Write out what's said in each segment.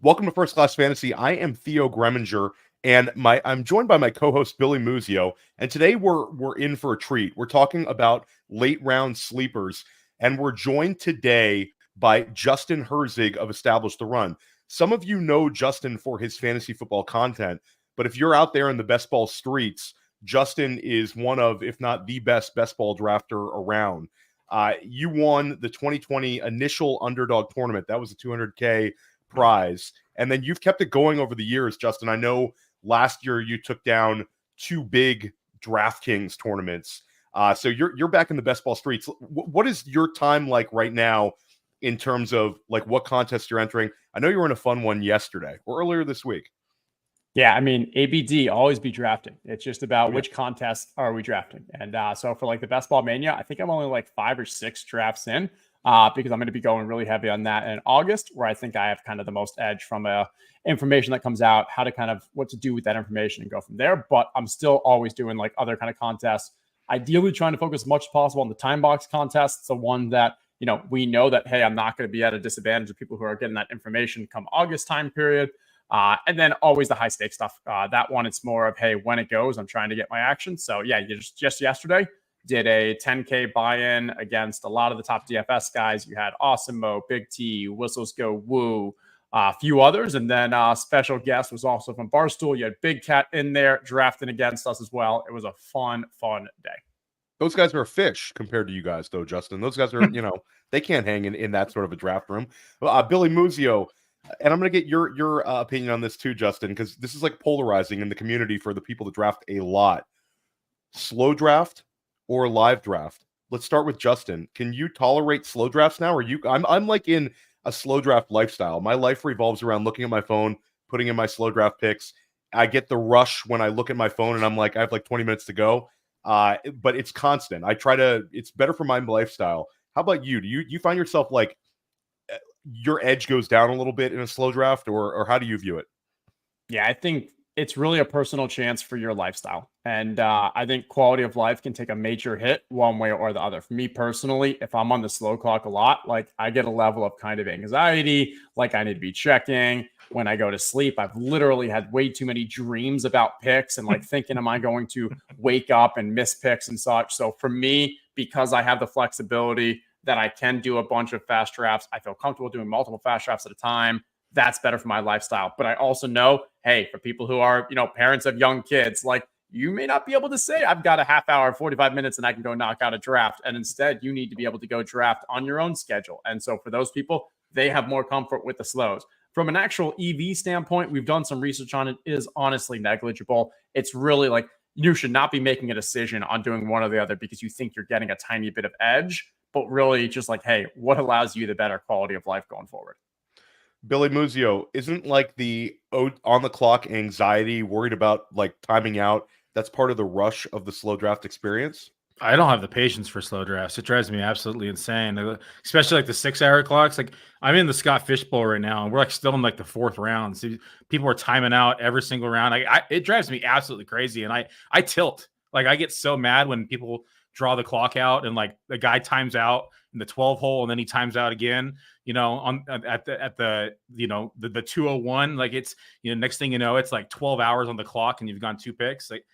Welcome to First Class Fantasy. I am Theo Gremminger, and I'm joined by my co-host Billy Muzio. And today we're in for a treat. We're talking about late round sleepers, and we're joined today by Justin Herzig of Establish the Run. Some of you know Justin for his fantasy football content, but if you're out there in the best ball streets, Justin is one of, if not the best ball drafter around. You won the 2020 initial Underdog tournament. That was a 200K prize. And then you've kept it going over the years, Justin. I know last year you took down two big DraftKings tournaments. So you're back in the best ball streets. What is your time like right now in terms of like what contest you're entering? I know you were in a fun one yesterday or earlier this week. Yeah, I mean, ABD, always be drafting. It's just about which contest are we drafting. And so for like the Best Ball Mania, I think I'm only like 5 or 6 drafts in because I'm going to be going really heavy on that in August, where I think I have kind of the most edge from information that comes out, how to kind of what to do with that information and go from there. But I'm still always doing like other kind of contests, ideally trying to focus as much as possible on the time box contest. It's the one that, you know, we know that, hey, I'm not going to be at a disadvantage of people who are getting that information come August time period. And then always the high stakes stuff. That one, it's more of, hey, when it goes, I'm trying to get my action. So yeah, you just yesterday did a 10K buy-in against a lot of the top DFS guys. You had Awesome Mo, Big T, Whistles Go Woo, a few others. And then special guest was also from Barstool. You had Big Cat in there drafting against us as well. It was a fun day. Those guys are a fish compared to you guys, though, Justin. Those guys are, they can't hang in that sort of a draft room. Billy Muzio, and I'm going to get your opinion on this too, Justin, because this is like polarizing in the community for the people that draft a lot. Slow draft or live draft? Let's start with Justin. Can you tolerate slow drafts now? Or I'm like in a slow draft lifestyle. My life revolves around looking at my phone, putting in my slow draft picks. I get the rush when I look at my phone and I'm like, I have like 20 minutes to go. But it's constant. It's better for my lifestyle. How about you? Do you find yourself like your edge goes down a little bit in a slow draft, or how do you view it? Yeah, I think it's really a personal chance for your lifestyle. And I think quality of life can take a major hit one way or the other. For me personally, if I'm on the slow clock a lot, like I get a level of kind of anxiety, like I need to be checking. When I go to sleep, I've literally had way too many dreams about picks and like thinking, am I going to wake up and miss picks and such? So for me, because I have the flexibility that I can do a bunch of fast drafts, I feel comfortable doing multiple fast drafts at a time. That's better for my lifestyle. But I also know, hey, for people who are, parents of young kids, like you may not be able to say, I've got a half hour, 45 minutes, and I can go knock out a draft. And instead, you need to be able to go draft on your own schedule. And so for those people, they have more comfort with the slows. From an actual EV standpoint, we've done some research on it. It is honestly negligible. It's really like you should not be making a decision on doing one or the other because you think you're getting a tiny bit of edge, but really just like, hey, what allows you the better quality of life going forward? Billy Muzio, isn't like the on the clock anxiety, worried about like timing out, that's part of the rush of the slow draft experience? I don't have the patience for slow drafts. It drives me absolutely insane, especially like the 6-hour clocks. Like I'm in the Scott Fish Bowl right now, and we're like still in like the 4th round. So people are timing out every single round. It drives me absolutely crazy, and I tilt. Like I get so mad when people draw the clock out and like the guy times out in the 12 hole and then he times out again. At the 201. Like it's next thing you know, it's like 12 hours on the clock and you've gone 2 picks. Like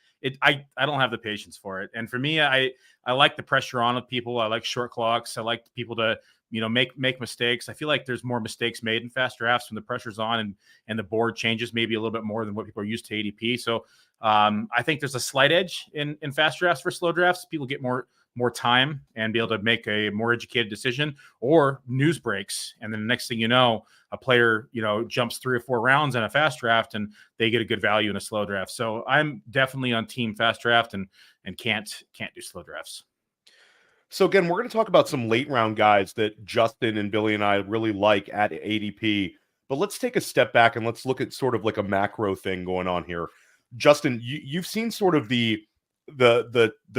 I don't have the patience for it. And for me, I like the pressure on of people. I like short clocks. I like people to, make mistakes. I feel like there's more mistakes made in fast drafts when the pressure's on and the board changes maybe a little bit more than what people are used to ADP. So I think there's a slight edge in fast drafts for slow drafts. People get more time and be able to make a more educated decision, or news breaks. And then the next thing you know, a player, jumps 3 or 4 rounds in a fast draft and they get a good value in a slow draft. So I'm definitely on team fast draft and can't do slow drafts. So again, we're going to talk about some late round guys that Justin and Billy and I really like at ADP, but let's take a step back and let's look at sort of like a macro thing going on here. Justin, you've seen sort of the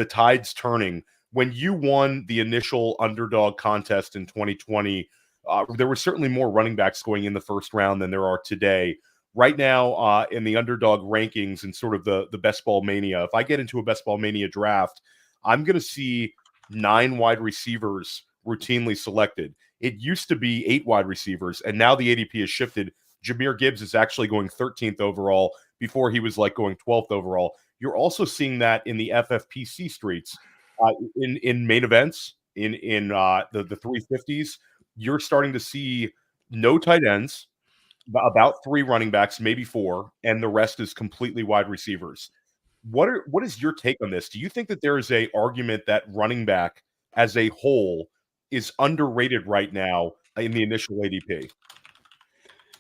tides turning. When you won the initial Underdog contest in 2020, there were certainly more running backs going in the first round than there are today. Right now, in the Underdog rankings and sort of the Best Ball Mania, if I get into a Best Ball Mania draft, I'm going to see 9 wide receivers routinely selected. It used to be 8 wide receivers, and now the ADP has shifted Jahmyr Gibbs is actually going 13th overall before he was like going 12th overall. You're also seeing that in the FFPC streets, in main events, in the 350s. You're starting to see no tight ends, about 3 running backs, maybe 4, and the rest is completely wide receivers. What is your take on this? Do you think that there is a argument that running back as a whole is underrated right now in the initial ADP?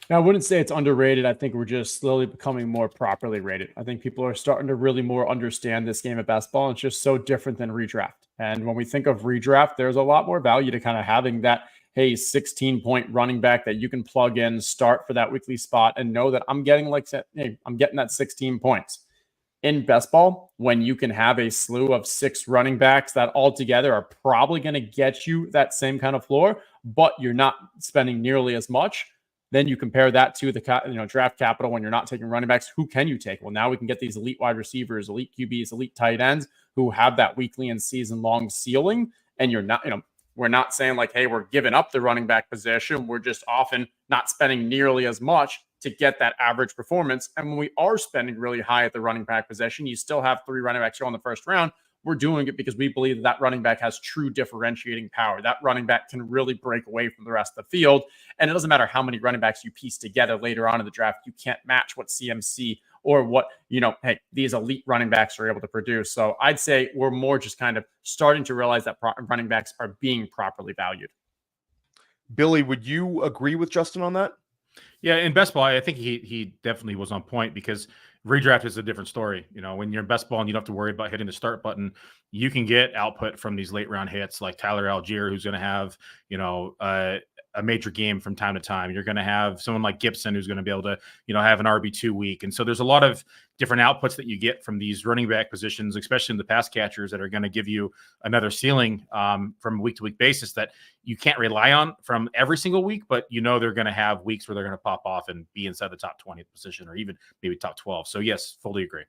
Now, I wouldn't say it's underrated. I think we're just slowly becoming more properly rated. I think people are starting to really more understand this game of basketball. It's just so different than redraft. And when we think of redraft, there's a lot more value to kind of having that, hey, 16-point running back that you can plug in, start for that weekly spot, and know that I'm getting hey, I'm getting that 16 points. In best ball, when you can have a slew of 6 running backs that all together are probably going to get you that same kind of floor, but you're not spending nearly as much, then you compare that to the draft capital when you're not taking running backs. Who can you take? Well, now we can get these elite wide receivers, elite QBs, elite tight ends who have that weekly and season long ceiling. And you're not, we're not saying like, hey, we're giving up the running back position. We're just often not spending nearly as much to get that average performance. And when we are spending really high at the running back position, you still have 3 running backs here on the first round. We're doing it because we believe that running back has true differentiating power. That running back can really break away from the rest of the field. And it doesn't matter how many running backs you piece together later on in the draft. You can't match what CMC or what, hey, these elite running backs are able to produce. So I'd say we're more just kind of starting to realize that running backs are being properly valued. Billy, would you agree with Justin on that? Yeah, in best ball, I think he definitely was on point because redraft is a different story. When you're in best ball and you don't have to worry about hitting the start button, you can get output from these late round hits like Tyler Algier, who's going to have, a major game from time to time. You're going to have someone like Gibson who's going to be able to, have an RB2 week. And so there's a lot of different outputs that you get from these running back positions, especially in the pass catchers, that are going to give you another ceiling from a week to week basis that you can't rely on from every single week, but they're going to have weeks where they're going to pop off and be inside the top 20 position or even maybe top 12. So yes, fully agree.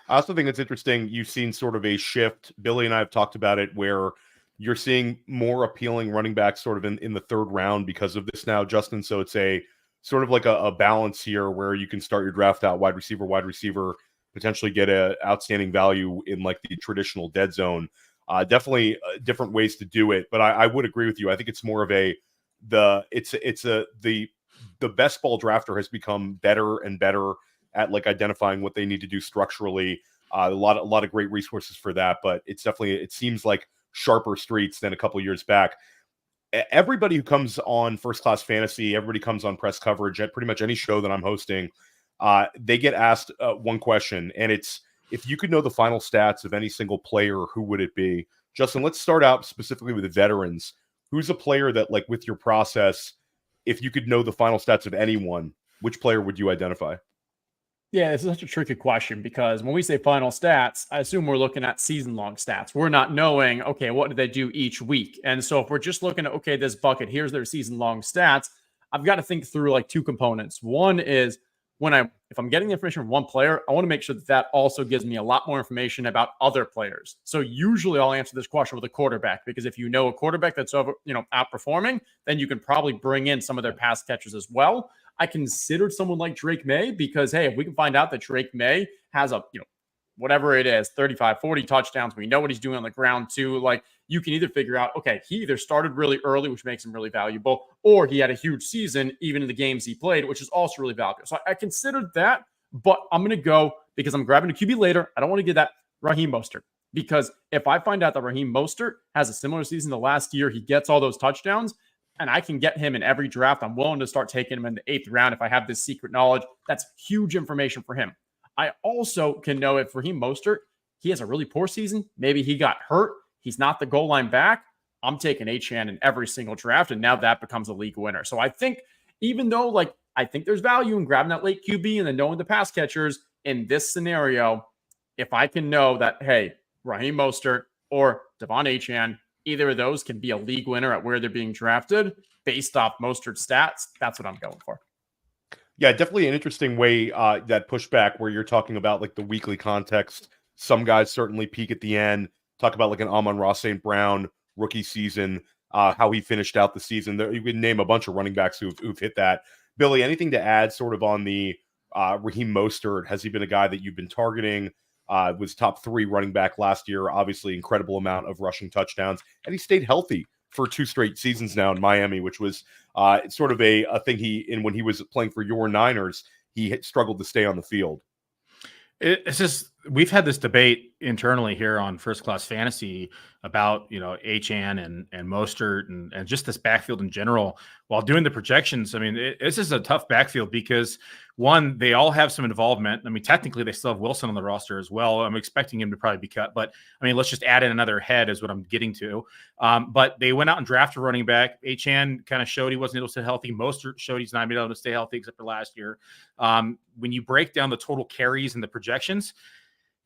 I also think it's interesting. You've seen sort of a shift. Billy and I have talked about it where you're seeing more appealing running backs sort of in the 3rd round because of this now, Justin. So it's a sort of like a balance here where you can start your draft out wide receiver, potentially get a outstanding value in like the traditional dead zone. Definitely different ways to do it. But I would agree with you. I think it's more of the best ball drafter has become better and better at like identifying what they need to do structurally. A lot of great resources for that, but it seems like sharper streets than a couple years back. Everybody who comes on First Class Fantasy, everybody comes on press coverage at pretty much any show that I'm hosting. They get asked one question, and it's, if you could know the final stats of any single player, who would it be? Justin, let's start out specifically with the veterans. Who's a player that, like, with your process, if you could know the final stats of anyone, which player would you identify? Yeah, this is such a tricky question because when we say final stats, I assume we're looking at season-long stats. We're not knowing, okay, what did they do each week? And so if we're just looking at, okay, this bucket, here's their season-long stats, I've got to think through like 2 components. One is if I'm getting the information from one player, I want to make sure that also gives me a lot more information about other players. So usually I'll answer this question with a quarterback, because if you know a quarterback that's outperforming, then you can probably bring in some of their pass catchers as well. I considered someone like Drake May because, hey, if we can find out that Drake May has whatever it is, 35, 40 touchdowns, we know what he's doing on the ground too. Like, you can either figure out, okay, he either started really early, which makes him really valuable, or he had a huge season, even in the games he played, which is also really valuable. So I considered that, but I'm going to go because I'm grabbing a QB later. I don't want to get that Raheem Mostert, because if I find out that Raheem Mostert has a similar season to last year, he gets all those touchdowns, and I can get him in every draft, I'm willing to start taking him in the 8th round if I have this secret knowledge. That's huge information for him. I also can know if Raheem Mostert, he has a really poor season, maybe he got hurt, he's not the goal line back, I'm taking Achane in every single draft, and now that becomes a league winner. So I think, even though I think there's value in grabbing that late QB and then knowing the pass catchers, in this scenario, if I can know that, hey, Raheem Mostert or Devon Achane, either of those can be a league winner at where they're being drafted based off Mostert's stats, that's what I'm going for. Yeah, definitely an interesting way, that pushback where you're talking about like the weekly context. Some guys certainly peak at the end, talk about like an Amon-Ra St. Brown rookie season, how he finished out the season. You can name a bunch of running backs who've hit that. Billy, anything to add sort of on the Raheem Mostert? Has he been a guy that you've been targeting? Was top 3 running back last year, obviously incredible amount of rushing touchdowns, and he stayed healthy for 2 straight seasons now in Miami, which was sort of a thing when he was playing for your Niners, he had struggled to stay on the field. It's just, we've had this debate internally here on First Class Fantasy about, Achane and Mostert and just this backfield in general while doing the projections. I mean, this is a tough backfield because, one, they all have some involvement. I mean, technically they still have Wilson on the roster as well. I'm expecting him to probably be cut, but I mean, let's just add in another head is what I'm getting to. But they went out and drafted a running back. Achane kind of showed he wasn't able to stay healthy. Mostert showed he's not able to stay healthy except for last year. When you break down the total carries and the projections,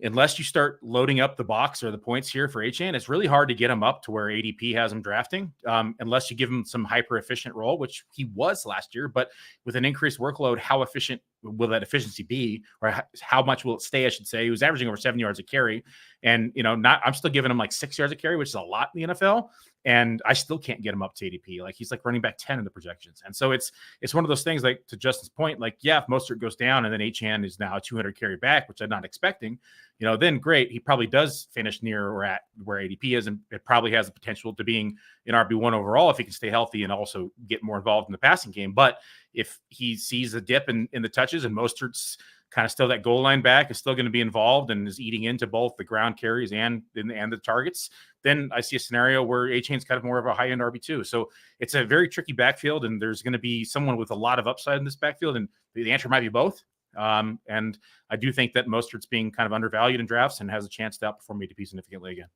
unless you start loading up the box or the points here for Achane, it's really hard to get him up to where ADP has him drafting, unless you give him some hyper efficient role, which he was last year. But with an increased workload, how efficient will that efficiency be, or how much will it stay? I should say he was averaging over 7 yards a carry, and I'm still giving him like 6 yards a carry, which is a lot in the NFL. And I still can't get him up to ADP. Like he's like running back 10 in the projections. And so it's one of those things, like to Justin's point, like, yeah, if Mostert goes down and then Achane is now a 200 carry back, which I'm not expecting, then great. He probably does finish near or at where ADP is. And it probably has the potential to being an RB1 overall if he can stay healthy and also get more involved in the passing game. But if he sees a dip in the touches and Mostert's kind of still that goal line back is still going to be involved and is eating into both the ground carries and the targets, then I see a scenario where Achane's kind of more of a high-end RB2. So it's a very tricky backfield, and there's going to be someone with a lot of upside in this backfield, and the answer might be both. And I do think that Mostert's being kind of undervalued in drafts and has a chance to outperform ADP significantly again.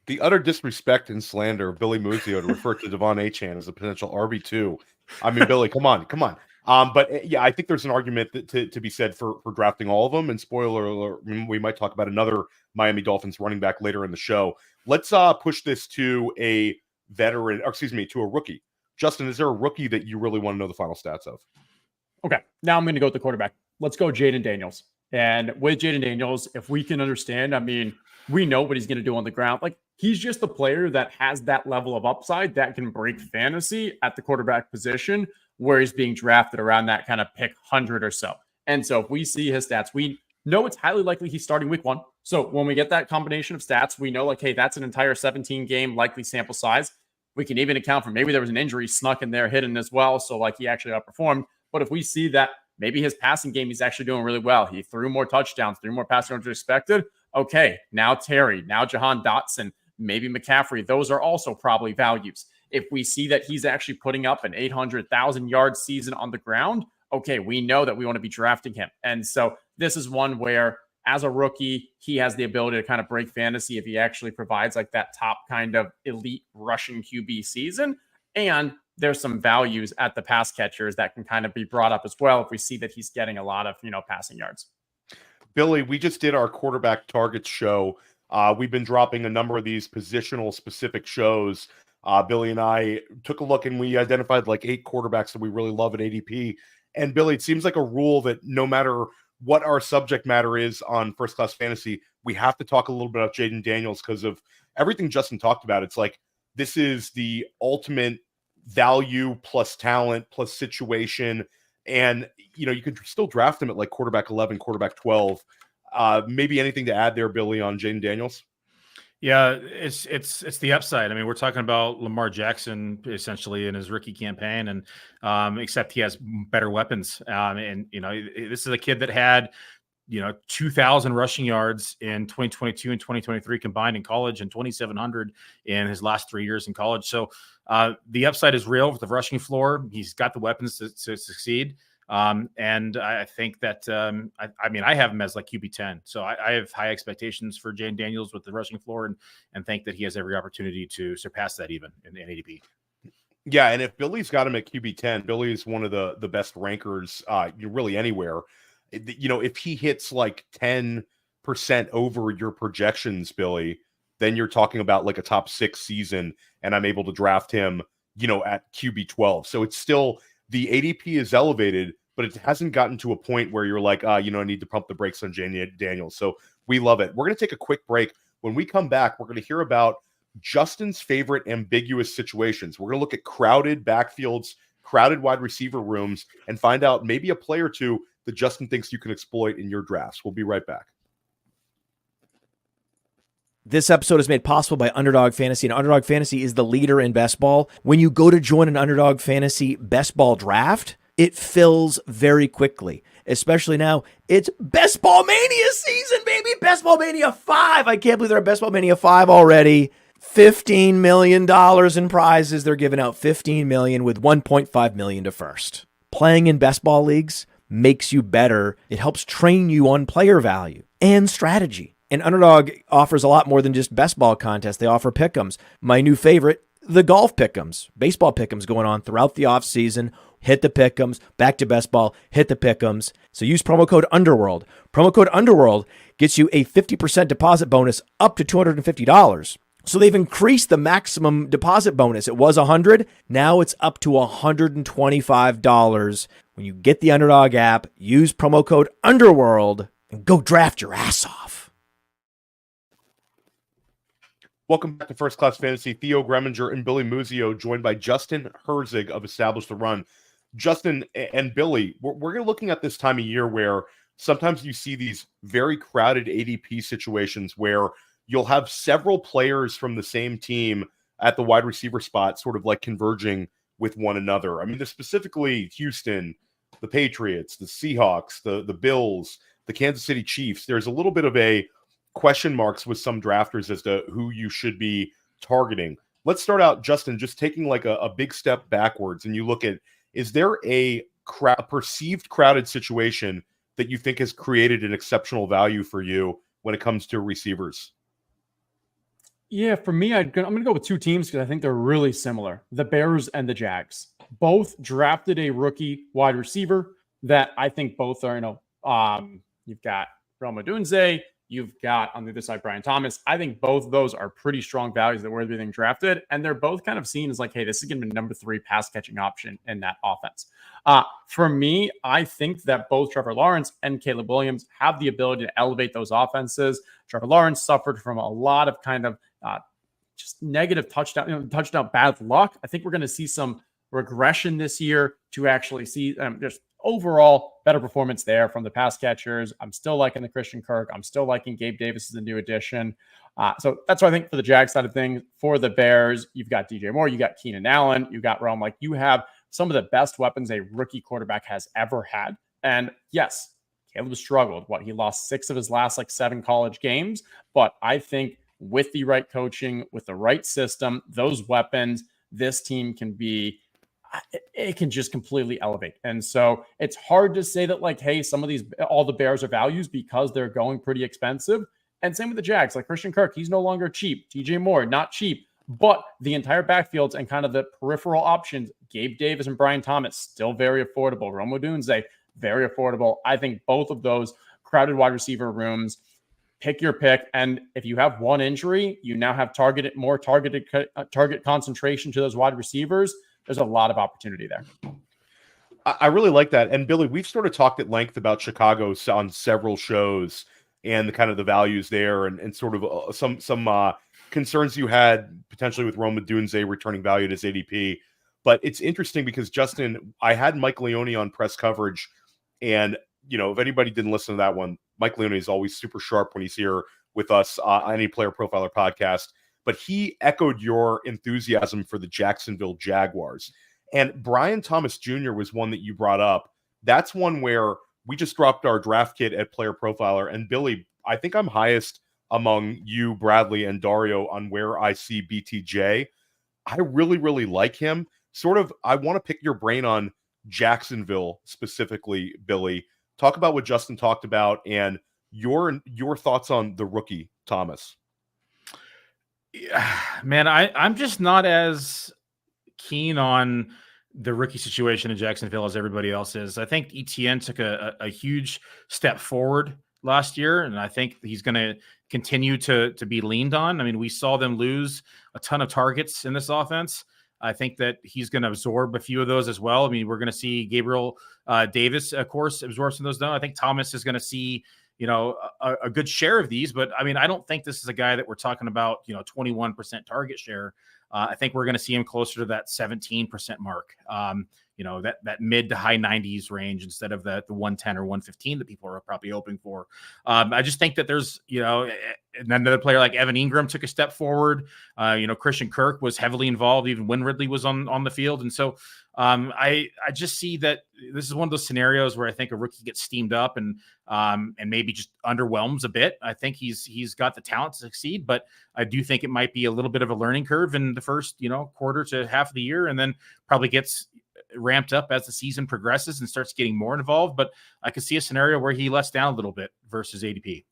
The utter disrespect and slander of Billy Muzio to refer to Devon Achane as a potential RB2. I mean, Billy, come on. But yeah, I think there's an argument to be said for drafting all of them. And spoiler alert, we might talk about another Miami Dolphins running back later in the show. Let's push this to a veteran, or excuse me, to a rookie. Justin, is there a rookie that you really want to know the final stats of? Okay, now I'm going to go with the quarterback. Let's go Jaden Daniels. And with Jaden Daniels, if we can understand, I mean, we know what he's going to do on the ground. Like, he's just a player that has that level of upside that can break fantasy at the quarterback position where he's being drafted around that kind of pick 100 or so. And so if we see his stats, we know it's highly likely he's starting week 1. So when we get that combination of stats, we know like, hey, that's an entire 17 game likely sample size. We can even account for maybe there was an injury snuck in there hidden as well. So like he actually outperformed. But if we see that maybe his passing game, he's actually doing really well. He threw more touchdowns, threw more passing yards than expected. Okay, now Terry, now Jahan Dotson, maybe McCaffrey. Those are also probably values. If we see that he's actually putting up an 800,000 yard season on the ground, okay, we know that we want to be drafting him. And so this is one where as a rookie, he has the ability to kind of break fantasy if he actually provides like that top kind of elite rushing QB season. And there's some values at the pass catchers that can kind of be brought up as well if we see that he's getting a lot of, passing yards. Billy, we just did our quarterback targets show. We've been dropping a number of these positional specific shows. Billy and I took a look and we identified like 8 quarterbacks that we really love at ADP. And Billy, it seems like a rule that no matter what our subject matter is on First Class Fantasy, we have to talk a little bit about Jaden Daniels because of everything Justin talked about. It's like this is the ultimate value plus talent plus situation. And, you could still draft him at like quarterback 11, quarterback 12. Maybe anything to add there, Billy, on Jaden Daniels? Yeah, it's the upside. I mean, we're talking about Lamar Jackson essentially in his rookie campaign, and except he has better weapons. And this is a kid that had 2,000 rushing yards in 2022 and 2023 combined in college, and 2,700 in his last 3 years in college. So the upside is real with the rushing floor. He's got the weapons to succeed. And I think that, I have him as like QB 10. So I have high expectations for Jaden Daniels with the rushing floor and think that he has every opportunity to surpass that even in ADP. Yeah. And if Billy's got him at QB 10, Billy is one of the best rankers, really anywhere. If he hits like 10% over your projections, Billy, then you're talking about like a top 6 season, and I'm able to draft him, at QB 12. So it's still, the ADP is elevated, but it hasn't gotten to a point where you're like, I need to pump the brakes on Jaden Daniels. So we love it. We're going to take a quick break. When we come back, we're going to hear about Justin's favorite ambiguous situations. We're going to look at crowded backfields, crowded wide receiver rooms and find out maybe a play or two that Justin thinks you can exploit in your drafts. We'll be right back. This episode is made possible by Underdog Fantasy, and Underdog Fantasy is the leader in best ball. When you go to join an Underdog Fantasy best ball draft, it fills very quickly, especially now. It's Best Ball Mania season, baby. Best Ball Mania 5. I can't believe they're at Best Ball Mania 5 already. $15 million in prizes. They're giving out $15 million with $1.5 million to first. Playing in best ball leagues makes you better. It helps train you on player value and strategy. And Underdog offers a lot more than just best ball contests. They offer pickems. My new favorite, the golf pickems, baseball pickems going on throughout the offseason. Hit the pickems, back to best ball, hit the pickems. So use promo code Underworld. Promo code Underworld gets you a 50% deposit bonus up to $250. So they've increased the maximum deposit bonus. It was $100. Now it's up to $125. When you get the Underdog app, use promo code Underworld and go draft your ass off. Welcome back to First Class Fantasy. Theo Gremminger and Billy Muzio, joined by Justin Herzig of Establish the Run. Justin and Billy, we're looking at this time of year where sometimes you see these very crowded ADP situations where you'll have several players from the same team at the wide receiver spot sort of like converging with one another. I mean, specifically Houston, the Patriots, the Seahawks, the Bills, the Kansas City Chiefs. There's a little bit of a question marks with some drafters as to who you should be targeting. Let's start out, Justin, just taking like a big step backwards, and you look at, is there a perceived crowded situation that you think has created an exceptional value for you when it comes to receivers? Yeah, for me, I'm going to go with two teams because I think they're really similar. The Bears and the Jags. Both drafted a rookie wide receiver that I think both are, you've got Rome Odunze, you've got on the other side Brian Thomas. I think both of those are pretty strong values that were being drafted, and they're both kind of seen as like, hey, this is going to be number 3 pass catching option in that offense. For me, I think that both Trevor Lawrence and Caleb Williams have the ability to elevate those offenses. Trevor Lawrence suffered from a lot of kind of just negative touchdown bad luck. I think we're going to see some regression this year to actually see just overall better performance there from the pass catchers. I'm still liking the Christian Kirk. I'm still liking Gabe Davis as a new addition. So that's what I think for the Jags side of things. For the Bears, you've got DJ Moore, you got Keenan Allen, you got Rome. Like, you have some of the best weapons a rookie quarterback has ever had. And yes, Caleb struggled. He lost 6 of his last 7 college games. But I think with the right coaching, with the right system, those weapons, this team can be, it can just completely elevate. And so it's hard to say that hey, some of these, all the Bears are values because they're going pretty expensive. And same with the Jags, like Christian Kirk, he's no longer cheap. DJ Moore, not cheap, but the entire backfields and kind of the peripheral options, Gabe Davis and Brian Thomas, still very affordable. Rome Odunze, very affordable. I think both of those crowded wide receiver rooms, pick your pick. And if you have one injury, you now have target concentration to those wide receivers. There's a lot of opportunity there. I really like that. And Billy, we've sort of talked at length about Chicago on several shows and the kind of the values there and sort of some concerns you had potentially with Rome Odunze returning value to his ADP. But it's interesting because, Justin, I had Mike Leone on press coverage, and if anybody didn't listen to that one, Mike Leone is always super sharp when he's here with us on any Player Profiler podcast. But he echoed your enthusiasm for the Jacksonville Jaguars. And Brian Thomas Jr. was one that you brought up. That's one where we just dropped our draft kit at Player Profiler. And Billy, I think I'm highest among you, Bradley, and Dario on where I see BTJ. I really, really like him. Sort of, I want to pick your brain on Jacksonville specifically, Billy. Talk about what Justin talked about and your thoughts on the rookie, Thomas. Man, I'm just not as keen on the rookie situation in Jacksonville as everybody else is. I think ETN took a huge step forward last year, and I think he's going to continue to be leaned on. I mean, we saw them lose a ton of targets in this offense. I think that he's going to absorb a few of those as well. I mean, we're going to see Gabriel Davis, of course, absorb some of those. I think Thomas is going to see a good share of these, but I mean, I don't think this is a guy that we're talking about, 21% target share. I think we're going to see him closer to that 17% mark. that mid to high 90s range instead of the 110 or 115 that people are probably hoping for. I just think that there's, and another player like Evan Ingram took a step forward. Christian Kirk was heavily involved, even when Ridley was on the field. And so I just see that this is one of those scenarios where I think a rookie gets steamed up and maybe just underwhelms a bit. I think he's got the talent to succeed, but I do think it might be a little bit of a learning curve in the first, quarter to half of the year, and then probably gets ramped up as the season progresses and starts getting more involved. But I could see a scenario where he lets down a little bit versus ADP.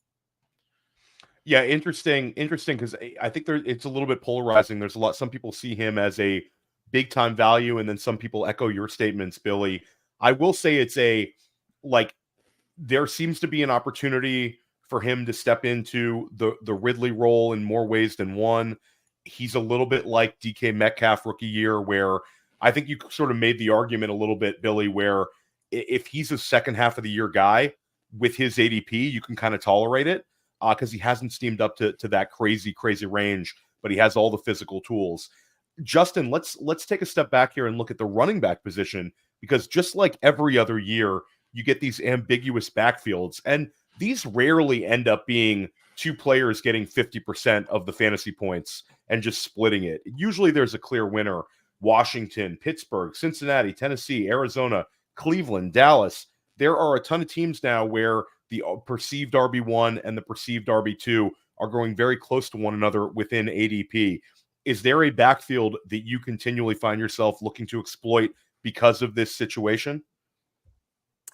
Yeah, interesting, because I think it's a little bit polarizing. There's some people see him as a big time value, and then some people echo your statements, Billy. I will say there seems to be an opportunity for him to step into the Ridley role in more ways than one. He's a little bit like DK Metcalf rookie year, where I think you sort of made the argument a little bit, Billy, where if he's a second half of the year guy with his ADP, you can kind of tolerate it because he hasn't steamed up to that crazy range, but he has all the physical tools. Justin, let's take a step back here and look at the running back position, because just like every other year, you get these ambiguous backfields, and these rarely end up being two players getting 50% of the fantasy points and just splitting it. Usually there's a clear winner. Washington, Pittsburgh, Cincinnati, Tennessee, Arizona, Cleveland, Dallas. There are a ton of teams now where the perceived RB1 and the perceived RB2 are going very close to one another within ADP. Is there a backfield that you continually find yourself looking to exploit because of this situation?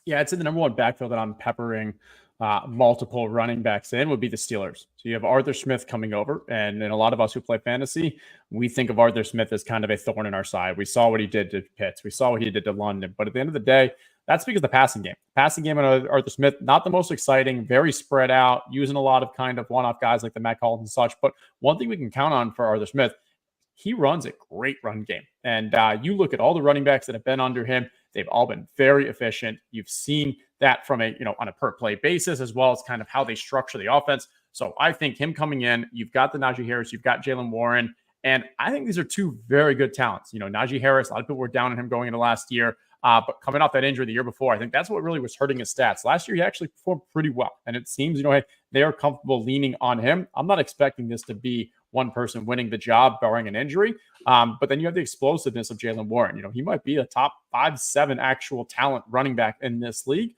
Yeah, I'd say the number one backfield that I'm peppering multiple running backs in would be the Steelers. So you have Arthur Smith coming over, and a lot of us who play fantasy, we think of Arthur Smith as kind of a thorn in our side. We saw what he did to Pitts. We saw what he did to London. But at the end of the day, that's because of the passing game. Passing game on Arthur Smith, not the most exciting, very spread out, using a lot of kind of one-off guys like the Matt Collins and such. But one thing we can count on for Arthur Smith, he runs a great run game. And you look at all the running backs that have been under him, they've all been very efficient. You've seen that from on a per play basis, as well as kind of how they structure the offense. So I think him coming in, you've got the Najee Harris, you've got Jalen Warren, and I think these are two very good talents. Najee Harris, a lot of people were down on him going into last year, but coming off that injury the year before, I think that's what really was hurting his stats. Last year, he actually performed pretty well, and it seems, hey, they are comfortable leaning on him. I'm not expecting this to be one person winning the job barring an injury. But then you have the explosiveness of Jalen Warren. He might be a top 5-7 actual talent running back in this league.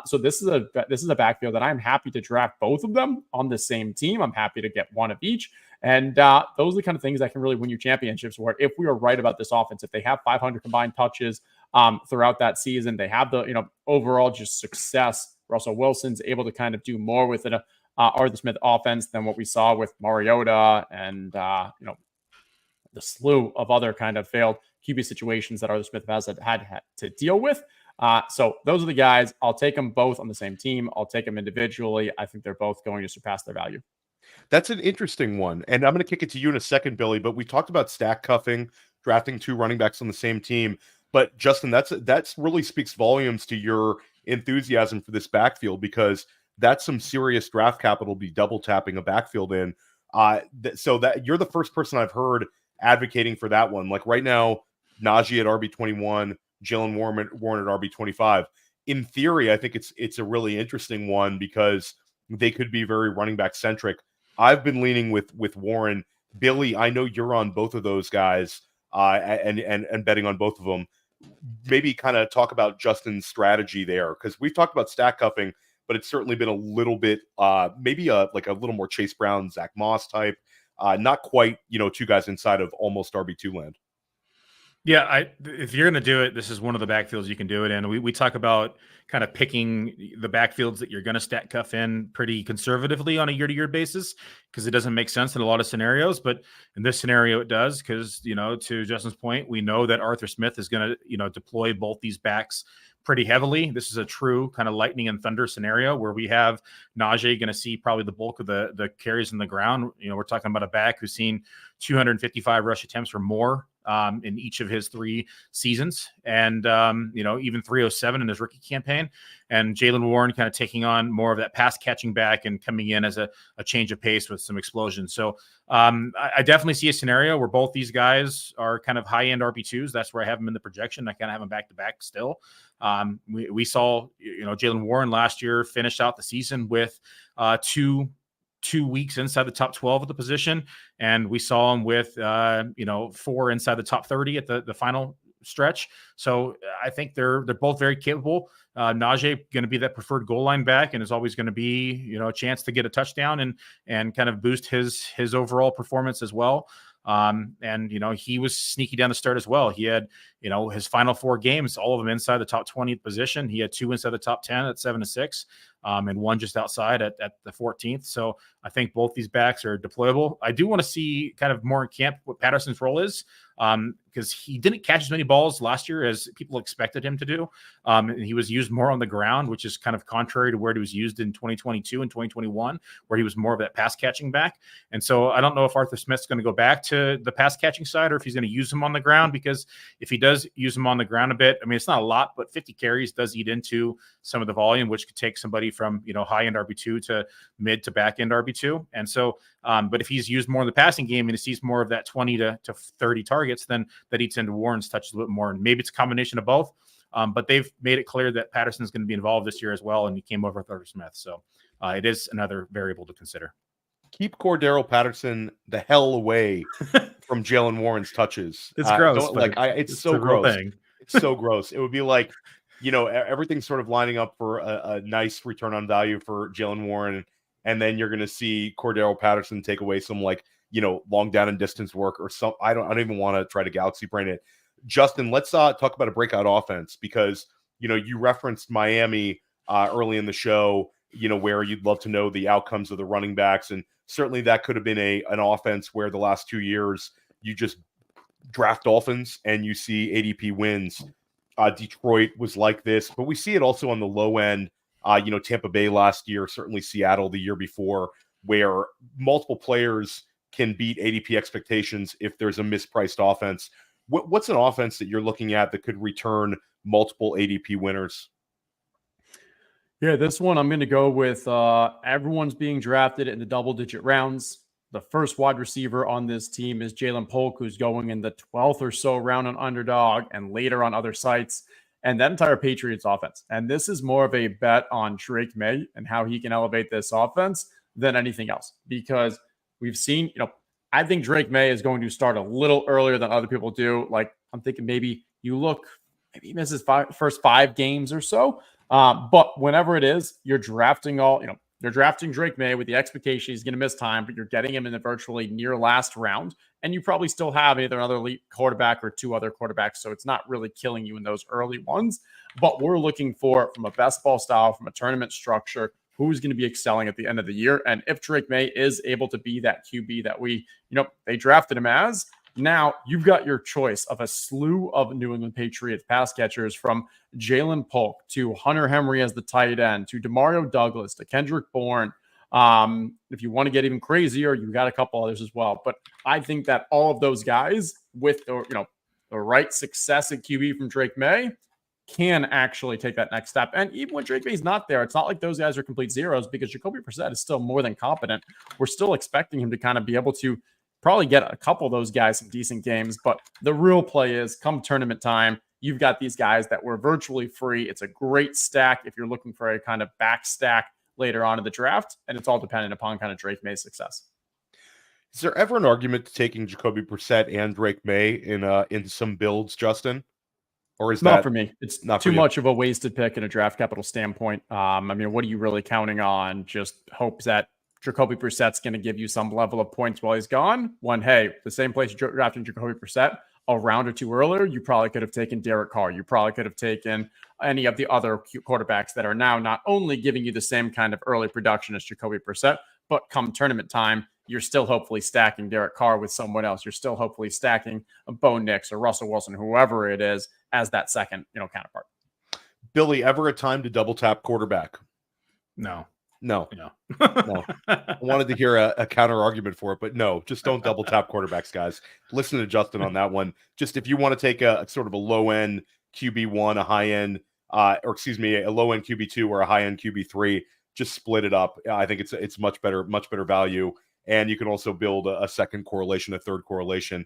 So this is a backfield that I'm happy to draft both of them on the same team. I'm happy to get one of each. And those are the kind of things that can really win you championships, where if we are right about this offense, if they have 500 combined touches throughout that season, they have the, overall just success. Russell Wilson's able to kind of do more with an Arthur Smith offense than what we saw with Mariota and, the slew of other kind of failed QB situations that Arthur Smith has had to deal with. So those are the guys. I'll take them both on the same team. I'll take them individually. I think they're both going to surpass their value. That's an interesting one. And I'm going to kick it to you in a second, Billy, but we talked about stack cuffing, drafting two running backs on the same team. But Justin, that's really speaks volumes to your enthusiasm for this backfield, because that's some serious draft capital to be double tapping a backfield in. So that you're the first person I've heard advocating for that one. Like right now, Najee at RB21, Jalen Warren at RB25. In theory, I think it's a really interesting one because they could be very running back centric. I've been leaning with Warren. Billy, I know you're on both of those guys and betting on both of them. Maybe kind of talk about Justin's strategy there, because we've talked about stack cuffing, but it's certainly been a little bit maybe like a little more Chase Brown, Zach Moss type. Not quite, two guys inside of almost RB2 land. Yeah, if you're going to do it, this is one of the backfields you can do it in. We talk about kind of picking the backfields that you're going to stack cuff in pretty conservatively on a year-to-year basis, because it doesn't make sense in a lot of scenarios. But in this scenario, it does, because, to Justin's point, we know that Arthur Smith is going to, deploy both these backs pretty heavily. This is a true kind of lightning and thunder scenario where we have Najee going to see probably the bulk of the carries in the ground. We're talking about a back who's seen 255 rush attempts or more in each of his 3 seasons, and even 307 in his rookie campaign. And Jaylen Warren kind of taking on more of that pass catching back and coming in as a change of pace with some explosion. So I definitely see a scenario where both these guys are kind of high end RB2s. That's where I have them in the projection. I kind of have them back to back still. We saw Jaylen Warren last year finish out the season with 2 weeks inside the top 12 of the position, and we saw him with 4 inside the top 30 at the final stretch. So I think they're both very capable. Najee going to be that preferred goal line back, and is always going to be a chance to get a touchdown and kind of boost his overall performance as well. He was sneaky down the start as well. He had, his final 4 games, all of them inside the top 20th position. He had 2 inside the top 10 at 7-6, and 1 just outside at the 14th. So I think both these backs are deployable. I do want to see kind of more in camp what Patterson's role is, because he didn't catch as many balls last year as people expected him to do. And he was used more on the ground, which is kind of contrary to where he was used in 2022 and 2021, where he was more of that pass catching back. And so I don't know if Arthur Smith's going to go back to the pass catching side, or if he's going to use him on the ground, because if he does use him on the ground a bit, I mean, it's not a lot, but 50 carries does eat into some of the volume, which could take somebody from, high end RB2 to mid to back end RB2. And so, but if he's used more in the passing game and he sees more of that 20 to 30 targets, then that eats into Warren's touches a little bit more. And maybe it's a combination of both. But they've made it clear that Patterson's going to be involved this year as well, and he came over with Arthur Smith. So it is another variable to consider. Keep Cordero Patterson the hell away from Jaylen Warren's touches. It's gross. It's so gross. It's so gross. It would be like, everything's sort of lining up for a nice return on value for Jaylen Warren, and then you're going to see Cordero Patterson take away some long down and distance work or some. I don't even want to try to galaxy brain it. Justin, let's talk about a breakout offense, because you referenced Miami early in the show, where you'd love to know the outcomes of the running backs, and certainly that could have been an offense where the last 2 years you just draft Dolphins and you see ADP wins. Detroit was like this, but we see it also on the low end. Tampa Bay last year, certainly Seattle the year before, where multiple players can beat ADP expectations if there's a mispriced offense. What's an offense that you're looking at that could return multiple ADP winners? Yeah, this one I'm going to go with everyone's being drafted in the double-digit rounds. The first wide receiver on this team is Jalen Polk, who's going in the 12th or so round on Underdog and later on other sites, and that entire Patriots offense. And this is more of a bet on Drake May and how he can elevate this offense than anything else, because we've seen, I think Drake May is going to start a little earlier than other people do. Like, I'm thinking maybe he misses first 5 games or so. But whenever it is, you're drafting you're drafting Drake May with the expectation he's going to miss time, but you're getting him in the virtually near last round. And you probably still have either another elite quarterback or 2 other quarterbacks. So it's not really killing you in those early ones. But we're looking for, from a best ball style, from a tournament structure, who's going to be excelling at the end of the year. And if Drake May is able to be that QB that they drafted him as, now you've got your choice of a slew of New England Patriots pass catchers, from Jalen Polk to Hunter Henry as the tight end to Demario Douglas to Kendrick Bourne. If you want to get even crazier, you've got a couple others as well. But I think that all of those guys with the right success at QB from Drake May can actually take that next step. And even when Drake May's not there, it's not like those guys are complete zeros, because Jacoby Brissett is still more than competent. We're still expecting him to kind of be able to probably get a couple of those guys some decent games. But the real play is, come tournament time, you've got these guys that were virtually free. It's a great stack if you're looking for a kind of back stack later on in the draft, and it's all dependent upon kind of Drake May's success. Is there ever an argument to taking Jacoby Brissett and Drake May in some builds, Justin? Or is not that for me? It's not too much of a wasted pick in a draft capital standpoint. I mean, what are you really counting on? Just hopes that Jacoby Brissett's going to give you some level of points while he's gone. Hey, the same place you're drafting Jacoby Brissett a round or 2 earlier, you probably could have taken Derek Carr. You probably could have taken any of the other quarterbacks that are now not only giving you the same kind of early production as Jacoby Brissett, but come tournament time, you're still hopefully stacking Derek Carr with someone else. You're still hopefully stacking a Bo Nix or Russell Wilson, whoever it is, as that second, counterpart. Billy, ever a time to double tap quarterback? No. No, You know. no. I wanted to hear a counter argument for it, but no, just don't double tap quarterbacks, guys. Listen to Justin on that one. Just if you want to take a sort of a low end QB1, a high end, or excuse me, a low end QB2 or a high end QB3, just split it up. I think it's much better value, and you can also build a second correlation, a third correlation.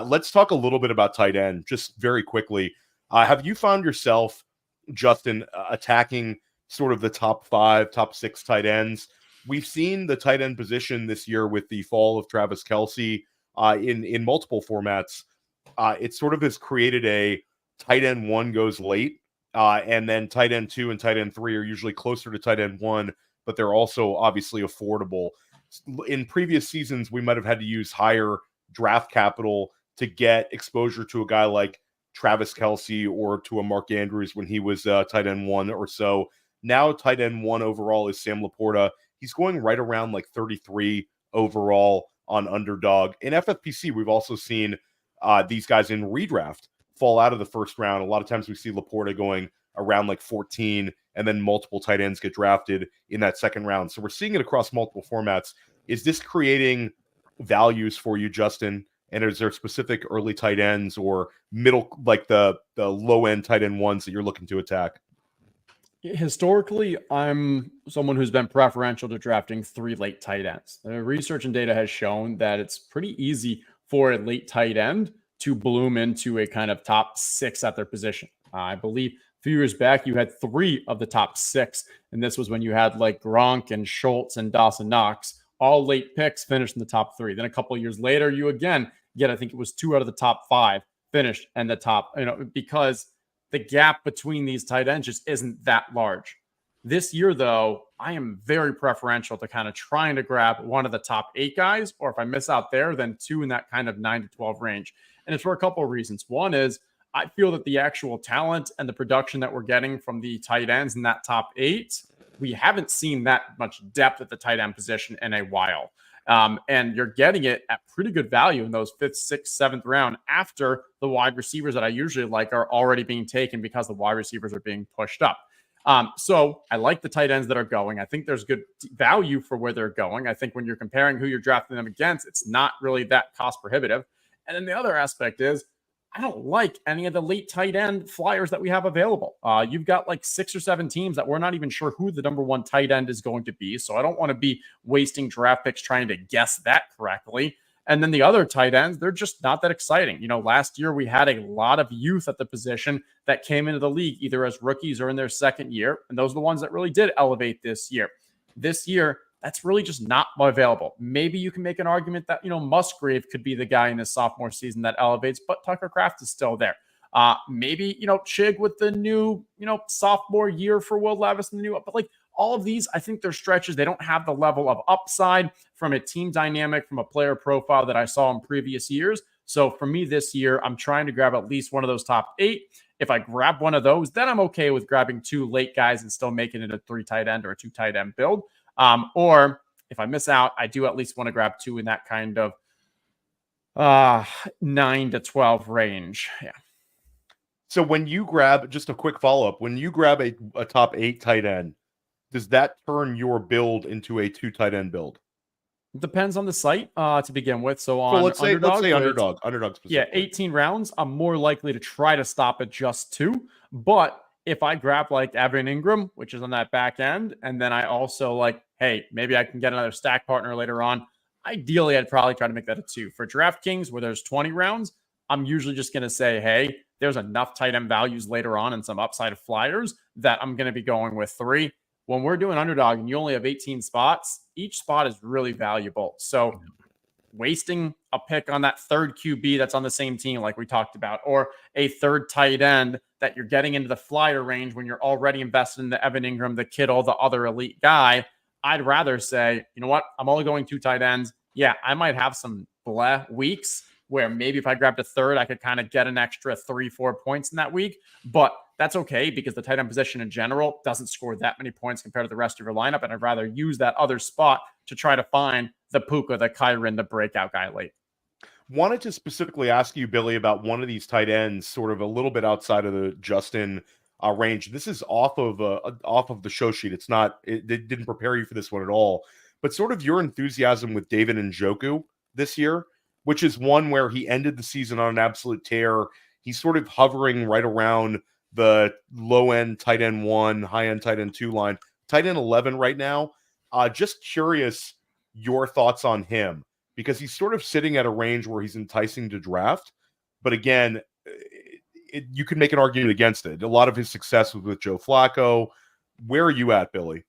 Let's talk a little bit about tight end, just very quickly. Have you found yourself, Justin, attacking sort of the top 5, top 6 tight ends? We've seen the tight end position this year with the fall of Travis Kelce in multiple formats. It sort of has created a tight end 1 goes late, and then tight end 2 and tight end 3 are usually closer to tight end 1, but they're also obviously affordable. In previous seasons, we might have had to use higher draft capital to get exposure to a guy like Travis Kelce or to a Mark Andrews when he was tight end 1 or so. Now tight end 1 overall is Sam Laporta. He's going right around like 33 overall on Underdog. In FFPC, we've also seen these guys in redraft fall out of the first round. A lot of times we see Laporta going around like 14, and then multiple tight ends get drafted in that second round. So we're seeing it across multiple formats. Is this creating values for you, Justin? And is there specific early tight ends or middle, like the low end tight end 1s that you're looking to attack? Historically, I'm someone who's been preferential to drafting 3 late tight ends. The research and data has shown that it's pretty easy for a late tight end to bloom into a kind of top 6 at their position. I believe a few years back, you had 3 of the top 6, and this was when you had like Gronk and Schultz and Dawson Knox, all late picks finished in the top 3. Then a couple of years later, you again get, I think it was 2 out of the top 5 finished in the top, because the gap between these tight ends just isn't that large. This year, though, I am very preferential to kind of trying to grab one of the top 8 guys, or if I miss out there, then 2 in that kind of 9 to 12 range. And it's for a couple of reasons. One is I feel that the actual talent and the production that we're getting from the tight ends in that top 8, we haven't seen that much depth at the tight end position in a while. And you're getting it at pretty good value in those 5th, 6th, 7th round after the wide receivers that I usually like are already being taken because the wide receivers are being pushed up. So I like the tight ends that are going. I think there's good value for where they're going. I think when you're comparing who you're drafting them against, it's not really that cost prohibitive. And then the other aspect is I don't like any of the late tight end flyers that we have available. You've got like 6 or 7 teams that we're not even sure who the number 1 tight end is going to be. So I don't want to be wasting draft picks trying to guess that correctly. And then the other tight ends, they're just not that exciting. Last year we had a lot of youth at the position that came into the league either as rookies or in their second year. And those are the ones that really did elevate this year. This year, that's really just not available. Maybe you can make an argument that, Musgrave could be the guy in his sophomore season that elevates, but Tucker Kraft is still there. Maybe, Chig with the new, sophomore year for Will Levis and the new, but like all of these, I think they're stretches. They don't have the level of upside from a team dynamic, from a player profile that I saw in previous years. So for me this year, I'm trying to grab at least one of those top 8. If I grab one of those, then I'm okay with grabbing 2 late guys and still making it a 3 tight end or a 2 tight end build. Or if I miss out, I do at least want to grab 2 in that kind of 9 to 12 range. Yeah. So when you grab, just a quick follow-up, when you grab a top 8 tight end, does that turn your build into a 2 tight end build? It depends on the site to begin with. So on let's say Underdog specifically. Yeah, 18 rounds, I'm more likely to try to stop at just 2. But if I grab like Evan Ingram, which is on that back end, and then I also like, hey, maybe I can get another stack partner later on. Ideally, I'd probably try to make that a 2. For DraftKings, where there's 20 rounds, I'm usually just going to say, hey, there's enough tight end values later on and some upside of flyers that I'm going to be going with 3. When we're doing Underdog and you only have 18 spots, each spot is really valuable. So wasting a pick on that third QB that's on the same team like we talked about, or a third tight end that you're getting into the flyer range when you're already invested in the Evan Ingram, the Kittle, the other elite guy, I'd rather say, you know what, I'm only going 2 tight ends. Yeah, I might have some bleh weeks where maybe if I grabbed a third, I could kind of get an extra 3-4 points in that week. But that's okay because the tight end position in general doesn't score that many points compared to the rest of your lineup. And I'd rather use that other spot to try to find the Puka, the Kyron, the breakout guy late. Wanted to specifically ask you, Billy, about one of these tight ends, sort of a little bit outside of the Justin range. This is off of the show sheet. It didn't prepare you for this one at all. But sort of your enthusiasm with David Njoku this year, which is one where he ended the season on an absolute tear. He's sort of hovering right around the low end tight end 1, high end tight end 2 line, tight end 11 right now. Just curious your thoughts on him, because he's sort of sitting at a range where he's enticing to draft. But again, you could make an argument against it. A lot of his success was with Joe Flacco. Where are you at, Billy?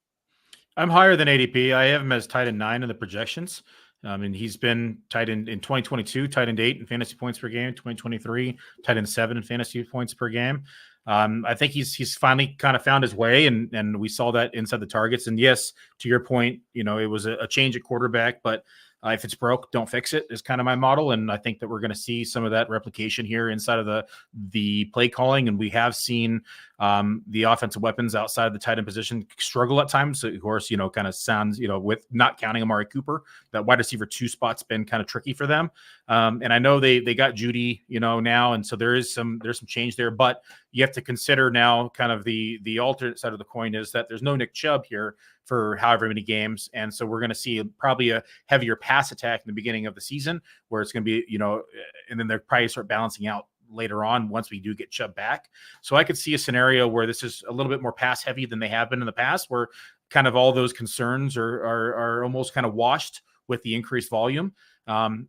I'm higher than ADP. I have him as tight end 9 in the projections. And he's been tight end in 2022, tight end 8 in fantasy points per game, 2023, tight end 7 in fantasy points per game. I think he's finally kind of found his way, and we saw that inside the targets. And yes, to your point, it was a change at quarterback, but if it's broke, don't fix it is kind of my model. And I think that we're going to see some of that replication here inside of the play calling. And we have seen the offensive weapons outside the tight end position struggle at times. So of course, kind of sounds, with not counting Amari Cooper, that wide receiver 2 spot's been kind of tricky for them. And I know they got Judy, now. And so there's some change there, but you have to consider now kind of the alternate side of the coin is that there's no Nick Chubb here for however many games. And so we're going to see probably a heavier pass attack in the beginning of the season where it's going to be, and then they'll probably start balancing out later on once we do get Chubb back. So I could see a scenario where this is a little bit more pass heavy than they have been in the past, where kind of all those concerns are almost kind of washed with the increased volume.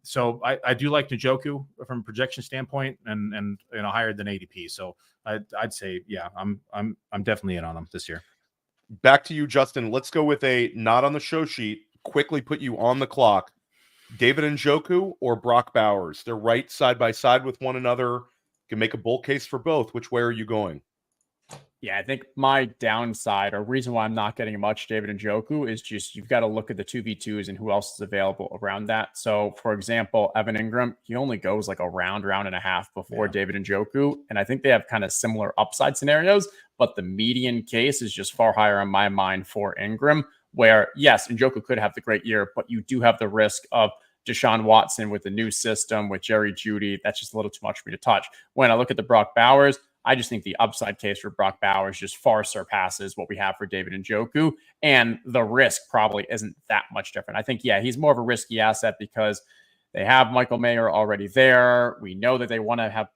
So I do like Njoku from a projection standpoint and higher than ADP. So I'd say, yeah, I'm definitely in on him this year. Back to you, Justin. Let's go with a not on the show sheet. Quickly put you on the clock. David Njoku or Brock Bowers? They're right side by side with one another. Can make a bull case for both. Which way are you going? Yeah, I think my downside or reason why I'm not getting much David Njoku is just you've got to look at the 2v2s and who else is available around that. So, for example, Evan Ingram, he only goes like a round and a half before David Njoku. And I think they have kind of similar upside scenarios, but the median case is just far higher in my mind for Ingram, where, yes, Njoku could have the great year, but you do have the risk of Deshaun Watson with the new system, with Jerry Jeudy. That's just a little too much for me to touch. When I look at the Brock Bowers, I just think the upside case for Brock Bowers just far surpasses what we have for David Njoku, and the risk probably isn't that much different. I think, he's more of a risky asset because they have Michael Mayer already there. We know that they want to have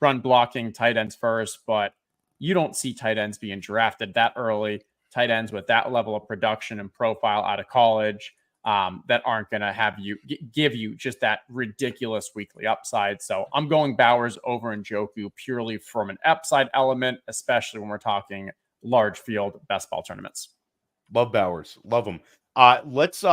run blocking tight ends first, but you don't see tight ends being drafted that early. Tight ends with that level of production and profile out of college that aren't going to give you just that ridiculous weekly upside. So I'm going Bowers over Njoku purely from an upside element, especially when we're talking large field best ball tournaments. Love Bowers. Love them. Let's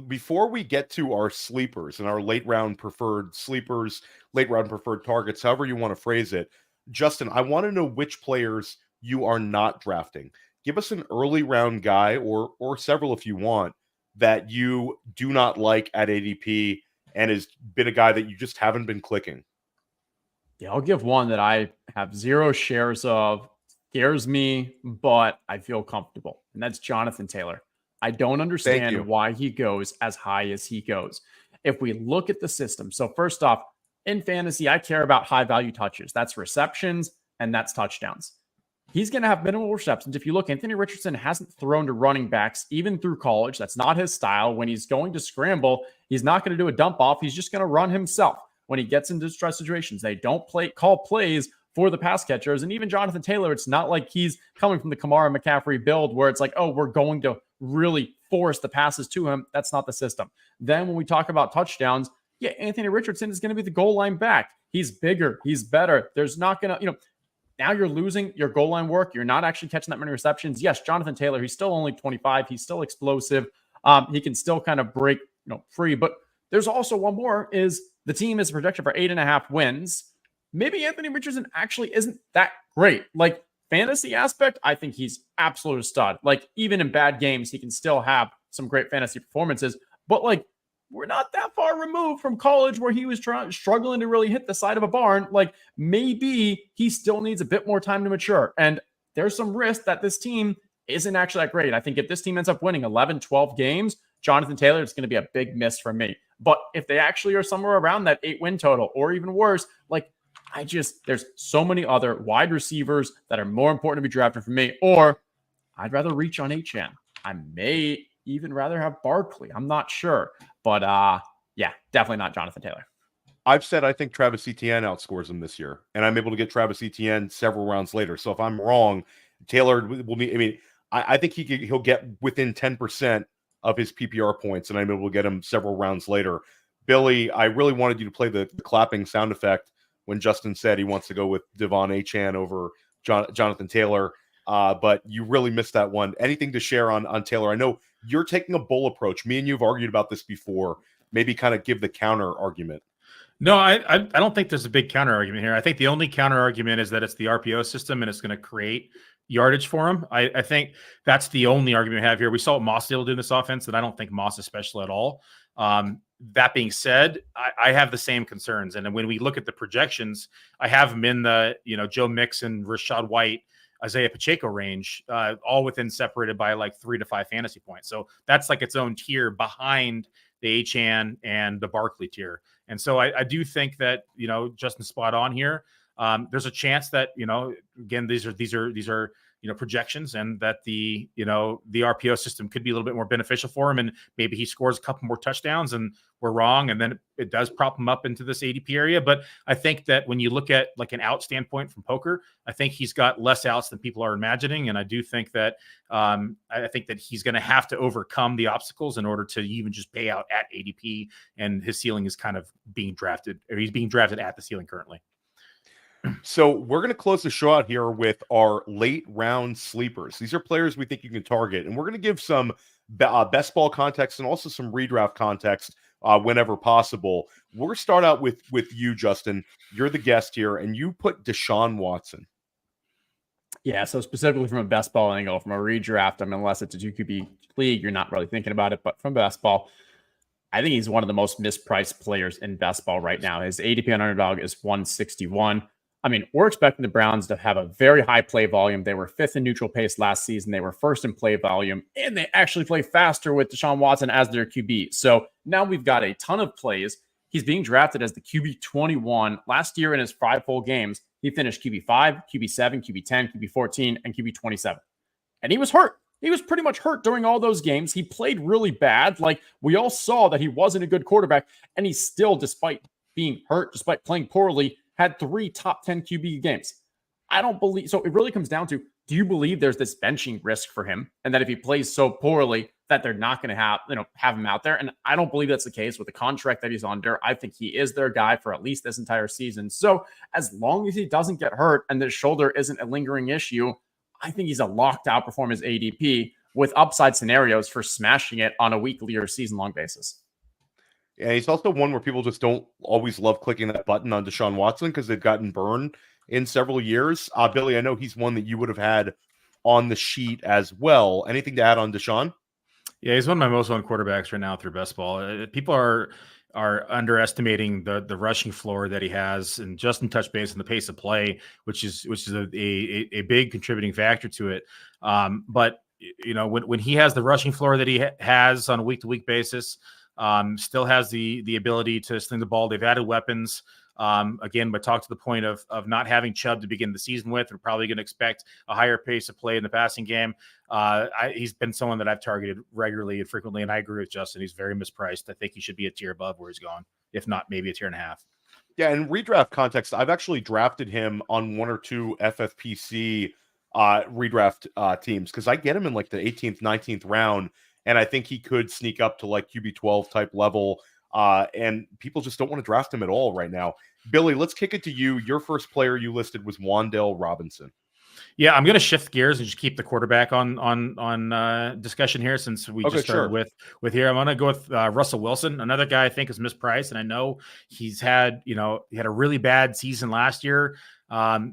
before we get to our sleepers and our late round preferred sleepers, late round preferred targets, however you want to phrase it, Justin, I want to know which players you are not drafting. Give us an early round guy or several if you want that you do not like at ADP and has been a guy that you just haven't been clicking. Yeah, I'll give one that I have 0 shares of, scares me, but I feel comfortable. And that's Jonathan Taylor. I don't understand why he goes as high as he goes. If we look at the system, so first off, in fantasy, I care about high value touches. That's receptions and that's touchdowns. He's going to have minimal receptions. If you look, Anthony Richardson hasn't thrown to running backs even through college. That's not his style. When he's going to scramble, he's not going to do a dump off. He's just going to run himself. When he gets into stress situations, they don't call plays for the pass catchers. And even Jonathan Taylor, it's not like he's coming from the Kamara McCaffrey build where it's like, oh, we're going to really force the passes to him. That's not the system. Then when we talk about touchdowns, Anthony Richardson is going to be the goal line back. He's bigger. He's better. There's not going to, now you're losing your goal line work. You're not actually catching that many receptions. Yes, Jonathan Taylor, he's still only 25. He's still explosive. He can still kind of break free. But there's also one more is the team is projected for 8.5 wins. Maybe Anthony Richardson actually isn't that great. Like fantasy aspect, I think he's absolute stud. Like even in bad games, he can still have some great fantasy performances. But like we're not that far removed from college where he was struggling to really hit the side of a barn. Like maybe he still needs a bit more time to mature. And there's some risk that this team isn't actually that great. I think if this team ends up winning 11, 12 games, Jonathan Taylor is going to be a big miss for me. But if they actually are somewhere around that 8-win total or even worse, like There's so many other wide receivers that are more important to be drafted for me, or I'd rather reach on Achane. I may even rather have Barkley. I'm not sure, but yeah, definitely not Jonathan Taylor. I've said I think Travis Etienne outscores him this year, and I'm able to get Travis Etienne several rounds later. So if I'm wrong, Taylor will be. I mean, I think he'll get within 10% of his PPR points, and I'm able to get him several rounds later. Billy, I really wanted you to play the clapping sound effect when Justin said he wants to go with Devon Achane over Jonathan Taylor, but you really missed that one. Anything to share on Taylor? I know you're taking a bull approach. Me and you have argued about this before. Maybe kind of give the counter argument. No, I don't think there's a big counter argument here. I think the only counter argument is that it's the RPO system and it's going to create yardage for him. I think that's the only argument we have here. We saw what Moss did in this offense, and I don't think Moss is special at all. That being said, I have the same concerns. And when we look at the projections, I have him in the, Joe Mixon, Rashad White, Isaiah Pacheco range, all within separated by like 3 to 5 fantasy points. So that's like its own tier behind the Achane and the Barkley tier. And so I do think that, Justin's spot on here. There's a chance that, again, these are projections, and that the RPO system could be a little bit more beneficial for him, and maybe he scores a couple more touchdowns and we're wrong, and then it does prop him up into this ADP area. But I think that when you look at like an out standpoint from poker, I think he's got less outs than people are imagining, and I do think that I think that he's going to have to overcome the obstacles in order to even just pay out at ADP, and his ceiling is kind of being drafted, or he's being drafted at the ceiling currently. So we're going to close the show out here with our late round sleepers. These are players we think you can target, and we're going to give some best ball context and also some redraft context whenever possible. We're going to start out with you, Justin. You're the guest here, and you put Deshaun Watson. Yeah, so specifically from a best ball angle, from a redraft, unless it's a 2QB league, you're not really thinking about it, but from best ball, I think he's one of the most mispriced players in best ball right now. His ADP on Underdog is 161. We're expecting the Browns to have a very high play volume. They were 5th in neutral pace last season. They were 1st in play volume, and they actually play faster with Deshaun Watson as their QB. So now we've got a ton of plays. He's being drafted as the QB 21. Last year in his 5 full games, he finished QB 5, QB 7, QB 10, QB 14, and QB 27. And he was hurt. He was pretty much hurt during all those games. He played really bad. Like, we all saw that he wasn't a good quarterback, and he still, despite being hurt, despite playing poorly, had 3 top 10 QB games. I don't believe, so it really comes down to, do you believe there's this benching risk for him, and that if he plays so poorly that they're not going to have him out there? And I don't believe that's the case with the contract that he's under. I think he is their guy for at least this entire season. So as long as he doesn't get hurt and the shoulder isn't a lingering issue, I think he's a lock to outperform his ADP with upside scenarios for smashing it on a weekly or season-long basis. And he's also one where people just don't always love clicking that button on Deshaun Watson because they've gotten burned in several years. Billy, I know he's one that you would have had on the sheet as well. Anything to add on Deshaun? Yeah, he's one of my most owned quarterbacks right now through best ball. People are underestimating the rushing floor that he has, and Justin touched base on the pace of play, which is a big contributing factor to it. But when he has the rushing floor that he has on a week-to-week basis, still has the ability to sling the ball. They've added weapons. Again, but talk to the point of not having Chubb to begin the season with. We're probably going to expect a higher pace of play in the passing game. He's been someone that I've targeted regularly and frequently, and I agree with Justin. He's very mispriced. I think he should be a tier above where he's gone, if not maybe a tier and a half. Yeah, in redraft context, I've actually drafted him on 1 or 2 FFPC redraft teams because I get him in like the 18th, 19th round. And I think he could sneak up to like QB 12 type level. And people just don't want to draft him at all right now. Billy, let's kick it to you. Your first player you listed was Wan'Dale Robinson. Yeah, I'm going to shift gears and just keep the quarterback on discussion here, since we just started with here. I'm going to go with Russell Wilson, another guy I think is mispriced, and I know he's had he had a really bad season last year.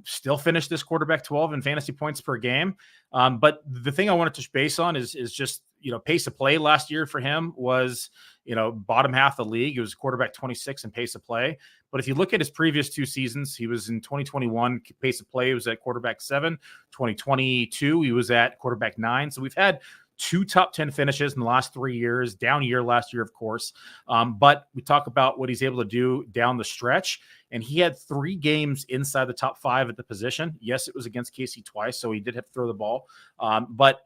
Still finished this quarterback 12 in fantasy points per game. But the thing I wanted to touch base on is just pace of play last year for him was bottom half of the league. It was quarterback 26 in pace of play. But if you look at his previous 2 seasons, he was in 2021 pace of play, he was at quarterback 7. 2022, he was at quarterback 9. So we've had 2 top 10 finishes in the last 3 years, down year last year, of course. But we talk about what he's able to do down the stretch. And he had 3 games inside the top 5 at the position. Yes, it was against KC twice, so he did have to throw the ball. But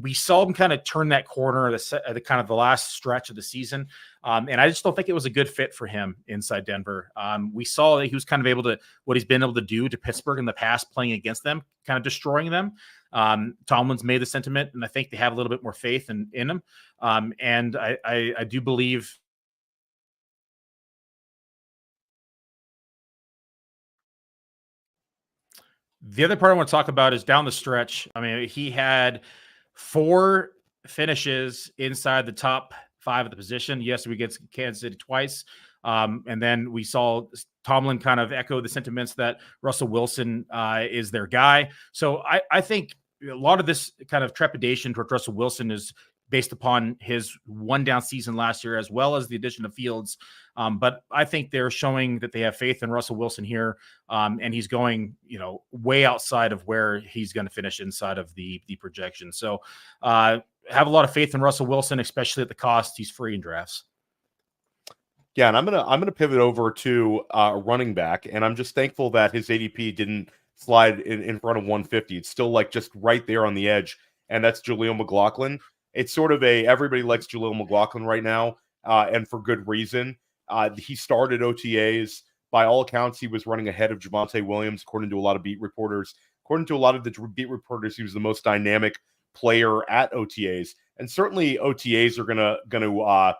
we saw him kind of turn that corner at the kind of the last stretch of the season. And I just don't think it was a good fit for him inside Denver. We saw that he was kind of able to, what he's been able to do to Pittsburgh in the past, playing against them, kind of destroying them. Tomlin's made the sentiment, and I think they have a little bit more faith in him. And I do believe. The other part I want to talk about is down the stretch. I mean, he had 4 finishes inside the top 5 of the position. Yes, we get Kansas City twice. And then we saw Tomlin kind of echo the sentiments that Russell Wilson is their guy. So I think a lot of this kind of trepidation toward Russell Wilson is based upon his 1-down season last year, as well as the addition of Fields. But I think they're showing that they have faith in Russell Wilson here. And he's going, way outside of where he's going to finish inside of the projection. So have a lot of faith in Russell Wilson, especially at the cost. He's free in drafts. Yeah, and I'm gonna pivot over to running back, and I'm just thankful that his ADP didn't slide in front of 150. It's still like just right there on the edge, and that's Jaleel McLaughlin. It's sort of everybody likes Jaleel McLaughlin right now, and for good reason. He started OTAs. By all accounts, he was running ahead of Javonte Williams, according to a lot of beat reporters. According to a lot of the beat reporters, he was the most dynamic player at OTAs, and certainly OTAs are gonna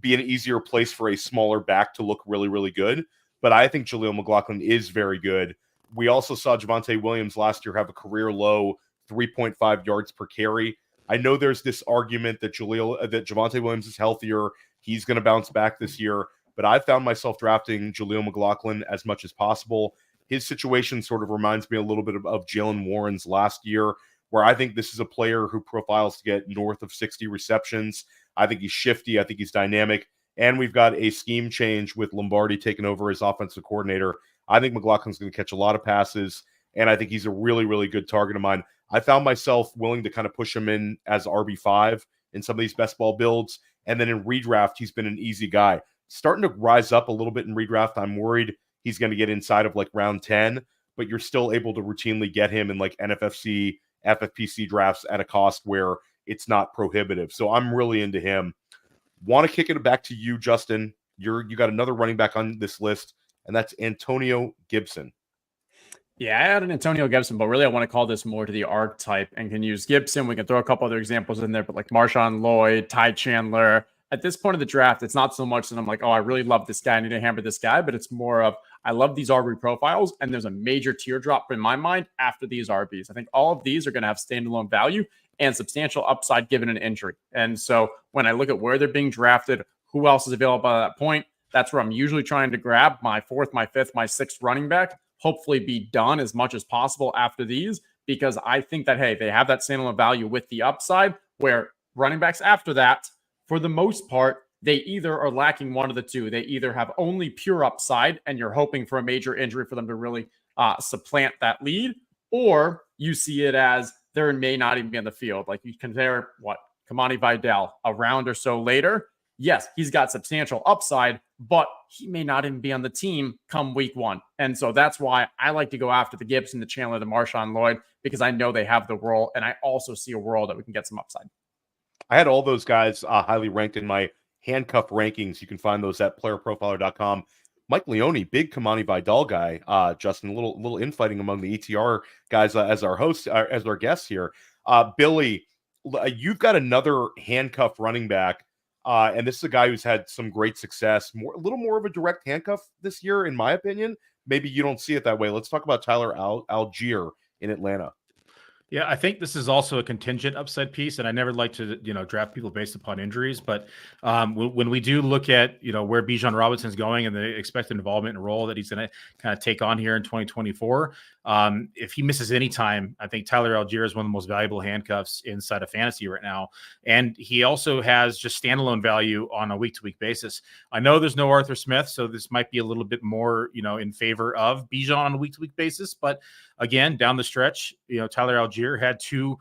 be an easier place for a smaller back to look really, really good. But I think Jaleel McLaughlin is very good. We also saw Javonte Williams last year have a career low 3.5 yards per carry. I know there's this argument that Javonte Williams is healthier. He's going to bounce back this year. But I found myself drafting Jaleel McLaughlin as much as possible. His situation sort of reminds me a little bit of Jalen Warren's last year, where I think this is a player who profiles to get north of 60 receptions. I think he's shifty. I think he's dynamic. And we've got a scheme change with Lombardi taking over as offensive coordinator. I think McLaughlin's going to catch a lot of passes, and I think he's a really, really good target of mine. I found myself willing to kind of push him in as RB5 in some of these best ball builds. And then in redraft, he's been an easy guy. Starting to rise up a little bit in redraft. I'm worried he's going to get inside of like round 10, but you're still able to routinely get him in like NFFC, FFPC drafts at a cost where it's not prohibitive. So I'm really into him. Want to kick it back to you, Justin. You got another running back on this list, and that's Antonio Gibson. Yeah, I had an Antonio Gibson, but really I want to call this more to the archetype and can use Gibson. We can throw a couple other examples in there, but like Marshawn Lloyd, Ty Chandler. At this point of the draft, it's not so much that I'm like, oh, I really love this guy. I need to hammer this guy, but it's more of I love these RB profiles, and there's a major teardrop in my mind after these RBs. I think all of these are going to have standalone value and substantial upside given an injury. And so when I look at where they're being drafted, who else is available at that point, that's where I'm usually trying to grab my 4th, my 5th, my 6th running back, hopefully be done as much as possible after these, because I think that, hey, they have that standalone value with the upside, where running backs after that, for the most part, they either are lacking one of the two. They either have only pure upside and you're hoping for a major injury for them to really supplant that lead, or you see it as there may not even be on the field. Like you compare Kamani Vidal a round or so later. Yes, he's got substantial upside, but he may not even be on the team come week 1. And so that's why I like to go after the Gibson, the Chandler, the Marshawn Lloyd, because I know they have the role. And I also see a world that we can get some upside. I had all those guys highly ranked in my handcuff rankings. You can find those at playerprofiler.com. Mike Leone, big Kamani Vidal guy. Justin, a little infighting among the ETR guys as our hosts, as our guests here. Billy, you've got another handcuff running back, and this is a guy who's had some great success. A little more of a direct handcuff this year, in my opinion. Maybe you don't see it that way. Let's talk about Tyler Algier in Atlanta. Yeah, I think this is also a contingent upside piece, and I never like to, draft people based upon injuries. But when we do look at, where Bijan Robinson's going and the expected involvement and role that he's going to kind of take on here in 2024, if he misses any time, I think Tyler Algier is one of the most valuable handcuffs inside of fantasy right now. And he also has just standalone value on a week-to-week basis. I know there's no Arthur Smith, so this might be a little bit more, in favor of Bijan on a week-to-week basis. But again, down the stretch, Tyler Algier had two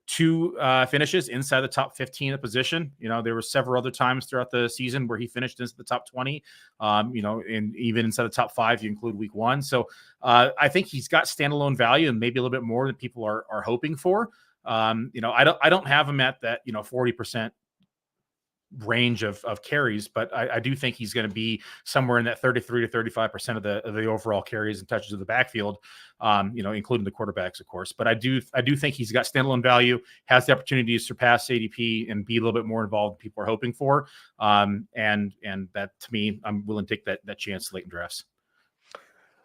two finishes inside the top 15 of position. There were several other times throughout the season where he finished into the top 20, and even inside the top 5, you include week 1. So I think he's got standalone value and maybe a little bit more than people are hoping for. I don't have him at that, 40% range of carries, but I do think he's going to be somewhere in that 33 to 35% of the overall carries and touches of the backfield, including the quarterbacks, of course. But I do think he's got standalone value, has the opportunity to surpass ADP and be a little bit more involved than people are hoping for. And that, to me, I'm willing to take that chance late in drafts.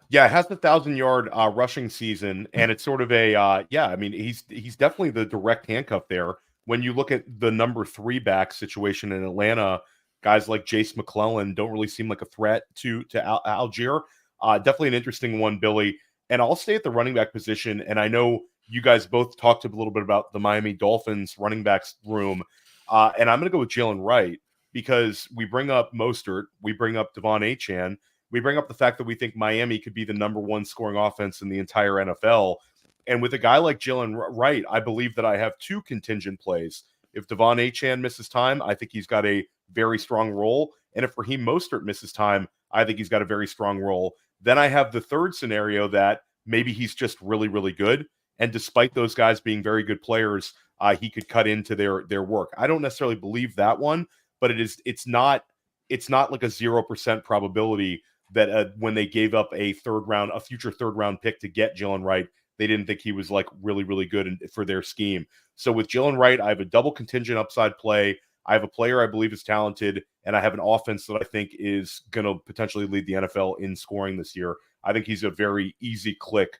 Yeah, it has the 1,000-yard rushing season, and it's sort of he's definitely the direct handcuff there. When you look at the number 3 back situation in Atlanta, guys like Jace McClellan don't really seem like a threat to Algier. Definitely an interesting one, Billy. And I'll stay at the running back position. And I know you guys both talked a little bit about the Miami Dolphins running backs room. And I'm going to go with Jalen Wright because we bring up Mostert, we bring up Devon Achane, we bring up the fact that we think Miami could be the number 1 scoring offense in the entire NFL. And with a guy like Jalen Wright, I believe that I have 2 contingent plays. If Devon Achane misses time, I think he's got a very strong role. And if Raheem Mostert misses time, I think he's got a very strong role. Then I have the third scenario that maybe he's just really, really good. And despite those guys being very good players, he could cut into their work. I don't necessarily believe that one, but it's not like a 0% probability that when they gave up a future third round pick to get Jalen Wright, they didn't think he was like really, really good for their scheme. So with Jalen Wright, I have a double contingent upside play. I have a player I believe is talented, and I have an offense that I think is going to potentially lead the NFL in scoring this year. I think he's a very easy click.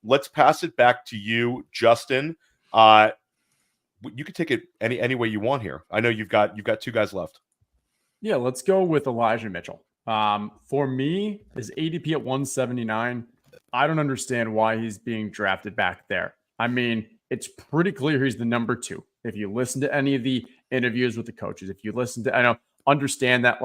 Let's pass it back to you, Justin. You could take it any way you want here. I know you've got 2 guys left. Yeah, let's go with Elijah Mitchell. For me, his ADP at 179. I don't understand why he's being drafted back there. I mean, it's pretty clear he's the number 2. If you listen to any of the interviews with the coaches, if you listen to, understand that,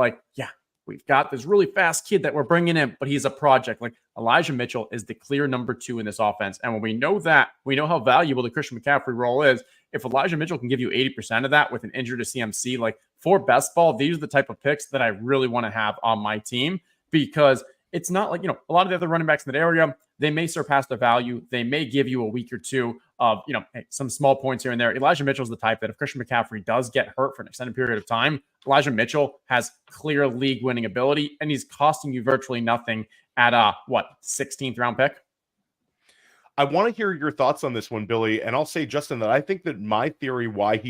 we've got this really fast kid that we're bringing in, but he's a project. Like, Elijah Mitchell is the clear number 2 in this offense. And when we know that, we know how valuable the Christian McCaffrey role is. If Elijah Mitchell can give you 80% of that with an injury to CMC, for best ball, these are the type of picks that I really want to have on my team, because it's not like, a lot of the other running backs in that area, they may surpass their value. They may give you a week or 2 of, some small points here and there. Elijah Mitchell's the type that if Christian McCaffrey does get hurt for an extended period of time, Elijah Mitchell has clear league winning ability, and he's costing you virtually nothing at 16th round pick. I want to hear your thoughts on this one, Billy. And I'll say, Justin, that I think that my theory why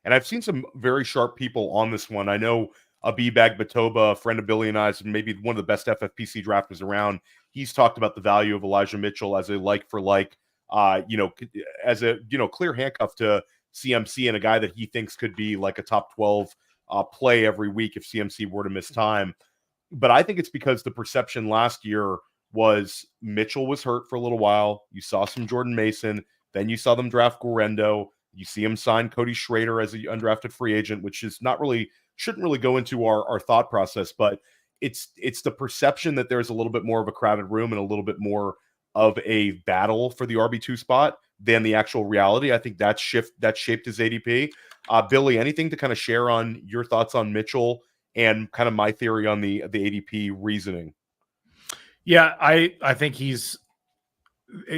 and I've seen some very sharp people on this one. I know Abibag Batoba, a friend of Billy and I's, maybe one of the best FFPC drafters around. He's talked about the value of Elijah Mitchell as a like for like, as a clear handcuff to CMC, and a guy that he thinks could be like a top 12 play every week if CMC were to miss time. But I think it's because the perception last year was Mitchell was hurt for a little while. You saw some Jordan Mason, then you saw them draft Guarendo. You see him sign Cody Schrader as an undrafted free agent, which is shouldn't really go into our thought process, but it's the perception that there's a little bit more of a crowded room and a little bit more of a battle for the RB2 spot than the actual reality. I think that shaped his ADP. Billy, anything to kind of share on your thoughts on Mitchell and kind of my theory on the ADP reasoning? Yeah, I think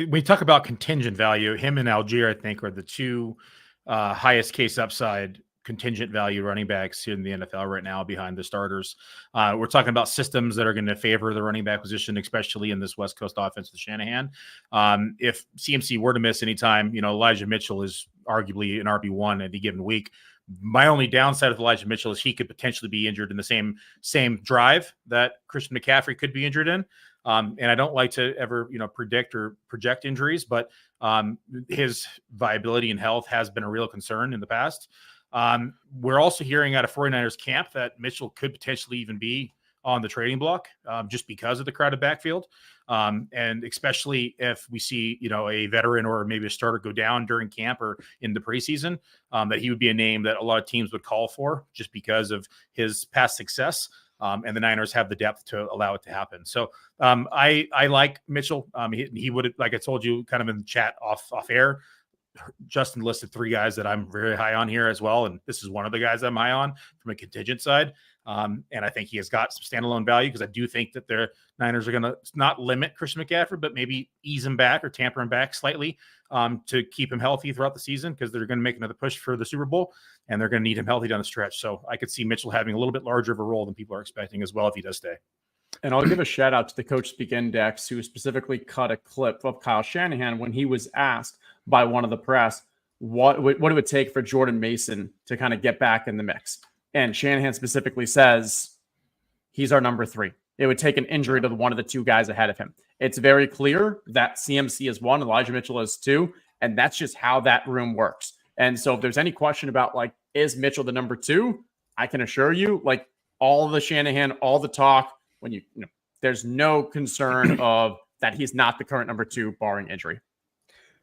we talk about contingent value. Him and Algier, I think, are the 2 highest case upside contingent value running backs in the NFL right now behind the starters. We're talking about systems that are going to favor the running back position, especially in this West Coast offense with Shanahan. If CMC were to miss any time, Elijah Mitchell is arguably an RB1 at any given week. My only downside with Elijah Mitchell is he could potentially be injured in the same drive that Christian McCaffrey could be injured in. And I don't like to ever, predict or project injuries, but his viability and health has been a real concern in the past. We're also hearing out of 49ers camp that Mitchell could potentially even be on the trading block just because of the crowded backfield. And especially if we see, a veteran or maybe a starter go down during camp or in the preseason, that he would be a name that a lot of teams would call for just because of his past success. And the Niners have the depth to allow it to happen. So I like Mitchell. He would, like I told you kind of in the chat off air, Justin listed 3 guys that I'm very high on here as well, and this is one of the guys I'm high on from a contingent side. And I think he has got some standalone value because I do think that their Niners are going to not limit Christian McCaffrey, but maybe ease him back or tamper him back slightly to keep him healthy throughout the season because they're going to make another push for the Super Bowl, and they're going to need him healthy down the stretch. So I could see Mitchell having a little bit larger of a role than people are expecting as well if he does stay. And I'll give a shout out to the Coach Speak Index, who specifically cut a clip of Kyle Shanahan when he was asked by one of the press what it would take for Jordan Mason to kind of get back in the mix. And Shanahan specifically says he's our number 3. It would take an injury to one of the 2 guys ahead of him. It's very clear that CMC is 1, Elijah Mitchell is 2, and that's just how that room works. And so if there's any question about, like, is Mitchell the number 2, I can assure you, like, all the Shanahan, all the talk, when you know, there's no concern of that he's not the current number 2 barring injury.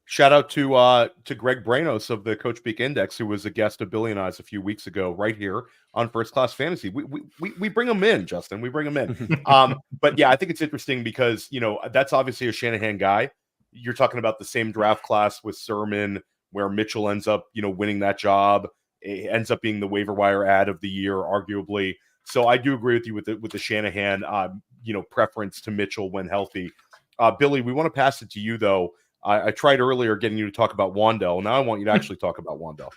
Shout out to Greg Branos of the Coach Speak Index, who was a guest of Billy and I's a few weeks ago, right here on First Class Fantasy. We bring him in, Justin. We bring him in. But yeah, I think it's interesting because, you know, that's obviously a Shanahan guy. You're talking about the same draft class with Sermon, where Mitchell ends up, you know, winning that job. It ends up being the waiver wire ad of the year, arguably. So I do agree with you with the Shanahan, you know, preference to Mitchell when healthy. Billy, we want to pass it to you though. I tried earlier getting you to talk about Wandell. Now I want you to actually talk about Wandell.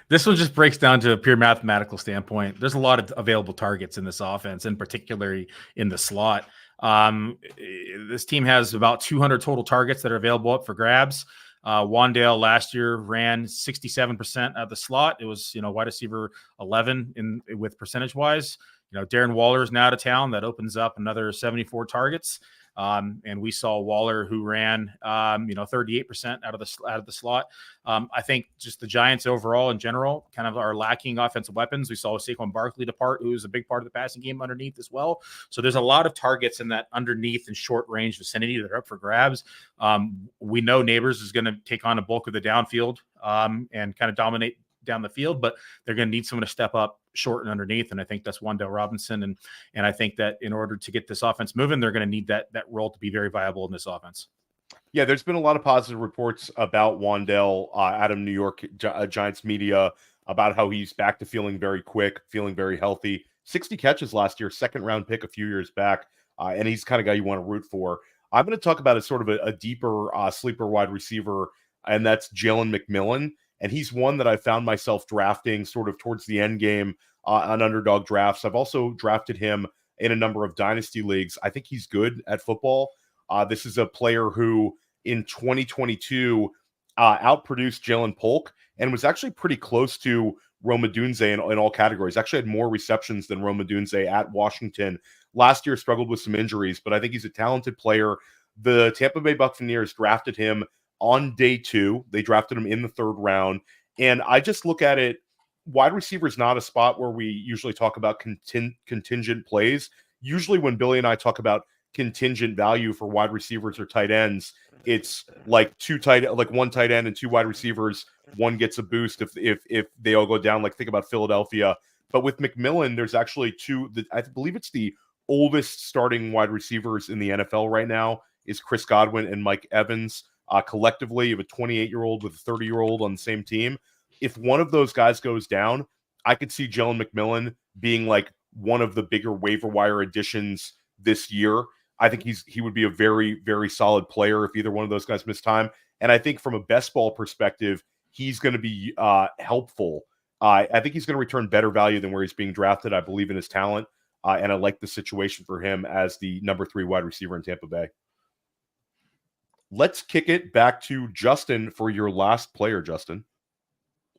This one just breaks down to a pure mathematical standpoint. There's a lot of available targets in this offense, and particularly in the slot. This team has about 200 total targets that are available up for grabs. Wandale last year ran 67% of the slot. It was, you know, wide receiver 11 with percentage wise. You know, Darren Waller is now out of town. That opens up another 74 targets. And we saw Waller, who ran, 38% out of the slot. I think just the Giants overall in general kind of are lacking offensive weapons. We saw Saquon Barkley depart, who is a big part of the passing game underneath as well. So there's a lot of targets in that underneath and short range vicinity that are up for grabs. We know Neighbors is going to take on a bulk of the downfield and kind of dominate down the field, but they're going to need someone to step up short and underneath. And I think that's Wandale Robinson. And I think that in order to get this offense moving, they're going to need that role to be very viable in this offense. Yeah, there's been a lot of positive reports about Wandale out of New York Giants media about how he's back to feeling very quick, feeling very healthy. 60 catches last year, 2nd-round pick a few years back. And he's the kind of guy you want to root for. I'm going to talk about a sort of a deeper sleeper wide receiver, and that's Jalen McMillan. And he's one that I found myself drafting sort of towards the end game on underdog drafts. I've also drafted him in a number of dynasty leagues. I think he's good at football. This is a player who in 2022 outproduced Jalen Polk and was actually pretty close to Rome Odunze in all categories. Actually had more receptions than Rome Odunze at Washington. Last year struggled with some injuries, but I think he's a talented player. The Tampa Bay Buccaneers drafted him on day 2. They drafted him in the 3rd round. And I just look at it, wide receiver is not a spot where we usually talk about contingent plays. Usually when Billy and I talk about contingent value for wide receivers or tight ends, it's like one tight end and 2 wide receivers. One gets a boost if they all go down, like think about Philadelphia. But with McMillan, there's actually 2, I believe it's the oldest starting wide receivers in the NFL right now is Chris Godwin and Mike Evans. Collectively, you have a 28-year-old with a 30-year-old on the same team. If one of those guys goes down, I could see Jalen McMillan being like one of the bigger waiver wire additions this year. I think he would be a very, very solid player if either one of those guys missed time. And I think from a best ball perspective, he's going to be helpful. I think he's going to return better value than where he's being drafted. I believe in his talent, and I like the situation for him as the number 3 wide receiver in Tampa Bay. Let's kick it back to Justin for your last player, Justin.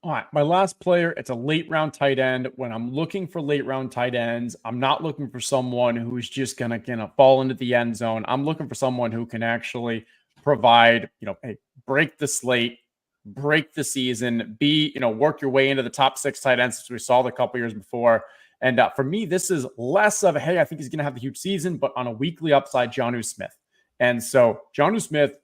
All right, my last player, it's a late round tight end. When I'm looking for late round tight ends, I'm not looking for someone who's just gonna fall into the end zone. I'm looking for someone who can actually provide, hey, break the slate, break the season, work your way into the top 6 tight ends as we saw the couple years before. And for me, this is less of a, hey, I think he's gonna have a huge season, but on a weekly upside, Jonnu Smith. And so Jonnu Smith,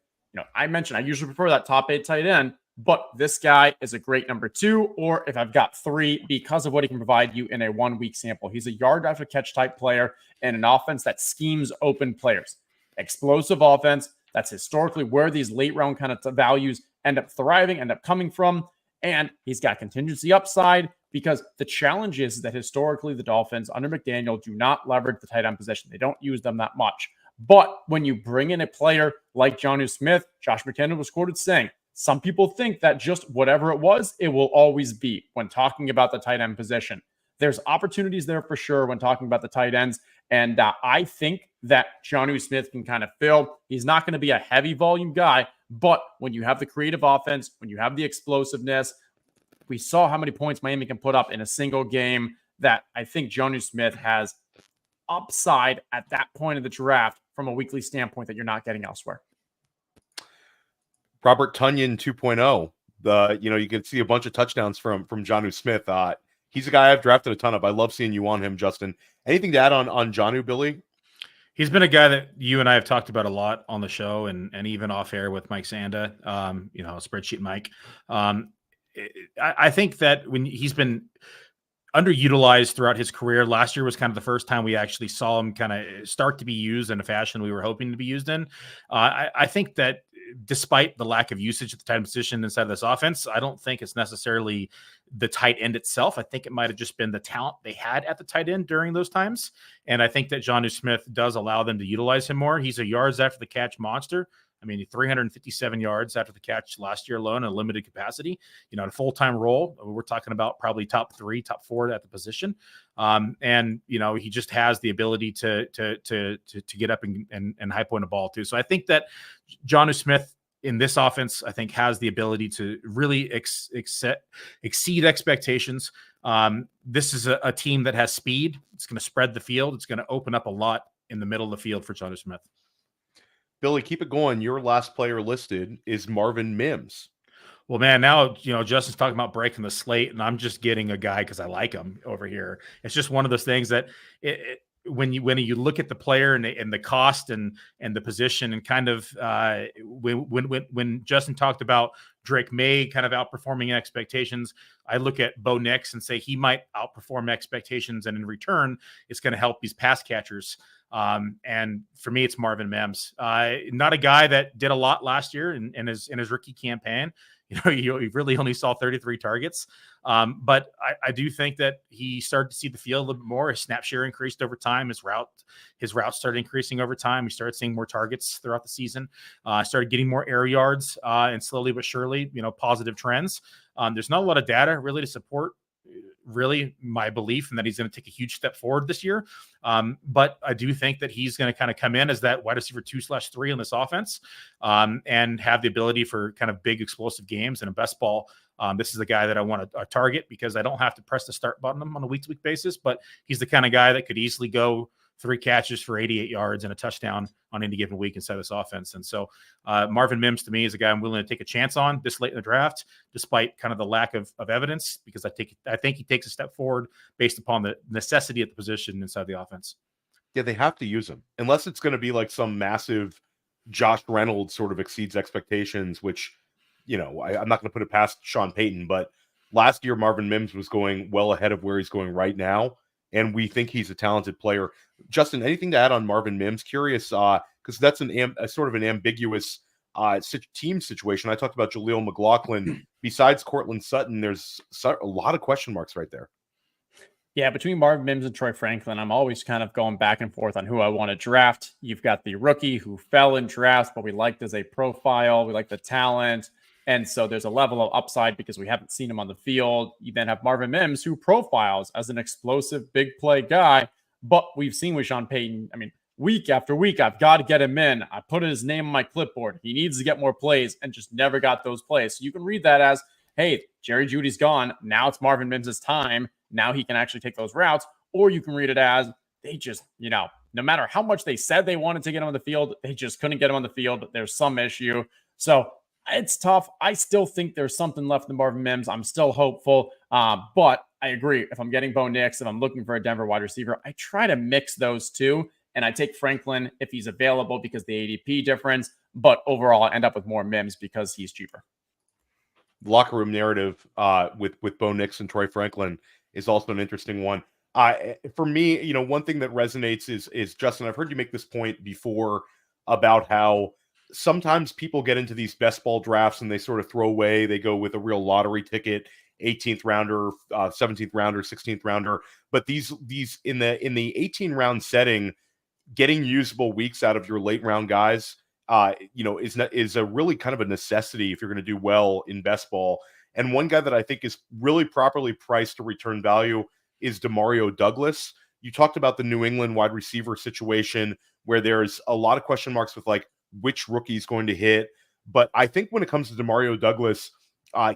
I mentioned I usually prefer that top 8 tight end, but this guy is a great number 2, or if I've got 3, because of what he can provide you in a 1-week sample. He's a yard after catch type player and an offense that schemes open players. Explosive offense. That's historically where these late round kind of values end up thriving, end up coming from. And he's got contingency upside because the challenge is that historically the Dolphins under McDaniel do not leverage the tight end position. They don't use them that much. But when you bring in a player like Jonnu Smith, Josh McDaniel was quoted saying, some people think that just whatever it was, it will always be when talking about the tight end position. There's opportunities there for sure when talking about the tight ends. And I think that Jonnu Smith can kind of fill. He's not going to be a heavy volume guy, but when you have the creative offense, when you have the explosiveness, we saw how many points Miami can put up in a single game, that I think Jonnu Smith has upside at that point of the draft from a weekly standpoint that you're not getting elsewhere. Robert Tonyan 2.0. You can see a bunch of touchdowns from Jonnu Smith. He's a guy I've drafted a ton of. I love seeing you on him, Justin. Anything to add on Jonnu, Billy? He's been a guy that you and I have talked about a lot on the show and even off air with Mike Sanda, spreadsheet Mike. I think that when he's been underutilized throughout his career, last year was kind of the first time we actually saw him kind of start to be used in a fashion we were hoping to be used in. I think that despite the lack of usage at the tight end position inside of this offense, I don't think it's necessarily the tight end itself. I think it might have just been the talent they had at the tight end during those times. And I think that Jonnu Smith does allow them to utilize him more. He's a yards after the catch monster. I mean, 357 yards after the catch last year alone, in a limited capacity. In a full-time role, we're talking about probably top 3, top 4 at the position. He just has the ability to get up and high point a ball too. So I think that Jonnu Smith in this offense, I think, has the ability to really exceed expectations. This is a team that has speed. It's going to spread the field. It's going to open up a lot in the middle of the field for Jonnu Smith. Billy, keep it going. Your last player listed is Marvin Mims. Well, man, now, Justin's talking about breaking the slate, and I'm just getting a guy because I like him over here. It's just one of those things that when you look at the player and the cost and the position and kind of when Justin talked about Drake May kind of outperforming expectations, I look at Bo Nix and say he might outperform expectations, and in return, it's going to help these pass catchers. And for me, it's Marvin Mims. Not a guy that did a lot last year in his rookie campaign. He really only saw 33 targets. But I do think that he started to see the field a little bit more. His snap share increased over time. His routes started increasing over time. We started seeing more targets throughout the season. Started getting more air yards, and slowly but surely, positive trends. There's not a lot of data really to support really my belief in that he's going to take a huge step forward this year. But I do think that he's going to kind of come in as that wide receiver 2/3 on this offense, and have the ability for kind of big explosive games and a best ball. This is the guy that I want to target because I don't have to press the start button on a week-to-week basis, but he's the kind of guy that could easily go 3 catches for 88 yards and a touchdown on any given week inside this offense. And so Marvin Mims to me is a guy I'm willing to take a chance on this late in the draft, despite kind of the lack of evidence, because I think he takes a step forward based upon the necessity at the position inside the offense. Yeah, they have to use him unless it's going to be like some massive Josh Reynolds sort of exceeds expectations, which, I'm not going to put it past Sean Payton, but last year Marvin Mims was going well ahead of where he's going right now. And we think he's a talented player. Justin, anything to add on Marvin Mims? Curious, because that's a sort of an ambiguous team situation. I talked about Jaleel McLaughlin. Besides Cortland Sutton, there's a lot of question marks right there. Yeah, between Marvin Mims and Troy Franklin, I'm always kind of going back and forth on who I want to draft. You've got the rookie who fell in drafts, but we liked as a profile. We like the talent. And so there's a level of upside because we haven't seen him on the field. You then have Marvin Mims, who profiles as an explosive big play guy. But we've seen with Sean Payton, week after week, I've got to get him in. I put his name on my clipboard. He needs to get more plays and just never got those plays. So you can read that as, hey, Jerry Jeudy's gone. Now it's Marvin Mims' time. Now he can actually take those routes. Or you can read it as they just, no matter how much they said they wanted to get him on the field, they just couldn't get him on the field. There's some issue. So it's tough. I still think there's something left in Marvin Mims. I'm still hopeful. But I agree. If I'm getting Bo Nix, if I'm looking for a Denver wide receiver, I try to mix those two. And I take Franklin if he's available because the ADP difference. But overall, I end up with more Mims because he's cheaper. Locker room narrative with Bo Nix and Troy Franklin is also an interesting one. For me, one thing that resonates is Justin, I've heard you make this point before about how sometimes people get into these best ball drafts and they sort of throw away. They go with a real lottery ticket, 18th rounder, 17th rounder, 16th rounder. But these in the 18 round setting, getting usable weeks out of your late round guys, is a really kind of a necessity if you're going to do well in best ball. And one guy that I think is really properly priced to return value is Demario Douglas. You talked about the New England wide receiver situation where there's a lot of question marks with like which rookie is going to hit. But I think when it comes to Demario Douglas,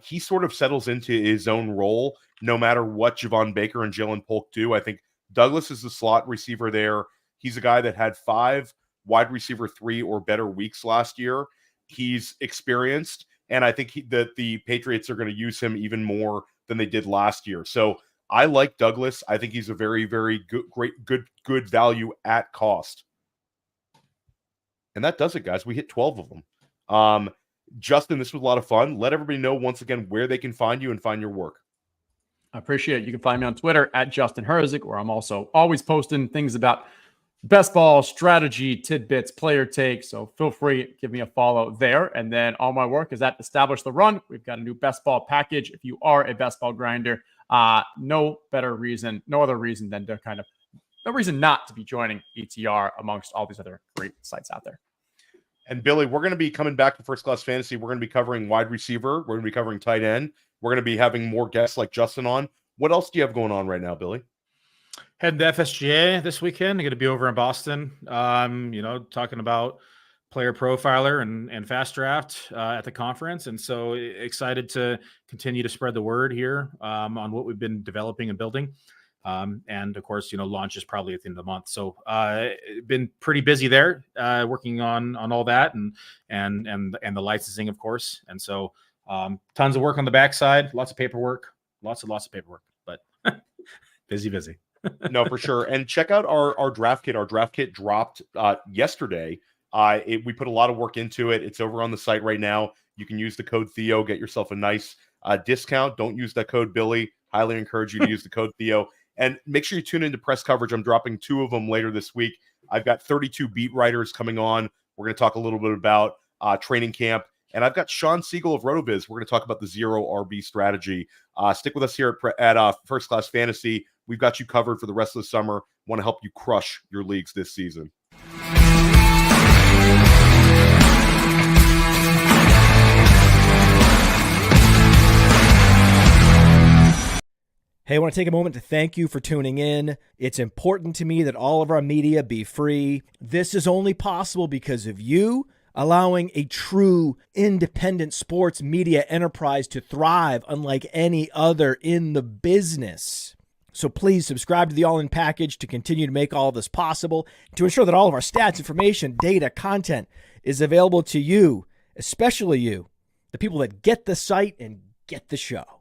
he sort of settles into his own role no matter what Javon Baker and Jalen Polk do. I think Douglas is the slot receiver there. He's a guy that had 5 wide receiver 3 or better weeks last year. He's experienced, and I think that the Patriots are going to use him even more than they did last year. So I like Douglas. I think he's a very, very good value at cost. And that does it, guys. We hit 12 of them. Justin, this was a lot of fun. Let everybody know once again where they can find you and find your work. I appreciate it. You can find me on Twitter at Justin Herzig, where I'm also always posting things about best ball strategy, tidbits, player takes. So feel free, give me a follow there. And then all my work is at Establish the Run. We've got a new best ball package. If you are a best ball grinder, no other reason than to no reason not to be joining ETR amongst all these other great sites out there. And Billy, we're going to be coming back to First Class Fantasy. We're going to be covering wide receiver. We're going to be covering tight end. We're going to be having more guests like Justin on. What else do you have going on right now, Billy? Heading to FSGA this weekend. I'm going to be over in Boston, talking about player profiler and fast draft at the conference. And so excited to continue to spread the word here on what we've been developing and building. And of course, launch is probably at the end of the month. So been pretty busy there, working on all that and the licensing, of course. And so tons of work on the backside, lots of paperwork, lots of paperwork, but busy. No, for sure. And check out our draft kit. Our draft kit dropped yesterday. We put a lot of work into it. It's over on the site right now. You can use the code Theo, get yourself a nice discount. Don't use that code Billy. Highly encourage you to use the code Theo. And make sure you tune into press coverage. I'm dropping 2 of them later this week. I've got 32 beat writers coming on. We're going to talk a little bit about training camp. And I've got Sean Siegel of RotoViz. We're going to talk about the zero RB strategy. Stick with us here at First Class Fantasy. We've got you covered for the rest of the summer. Want to help you crush your leagues this season. Hey, I want to take a moment to thank you for tuning in. It's important to me that all of our media be free. This is only possible because of you allowing a true independent sports media enterprise to thrive unlike any other in the business. So please subscribe to the All-In Package to continue to make all of this possible, to ensure that all of our stats, information, data, content is available to you, especially you, the people that get the site and get the show.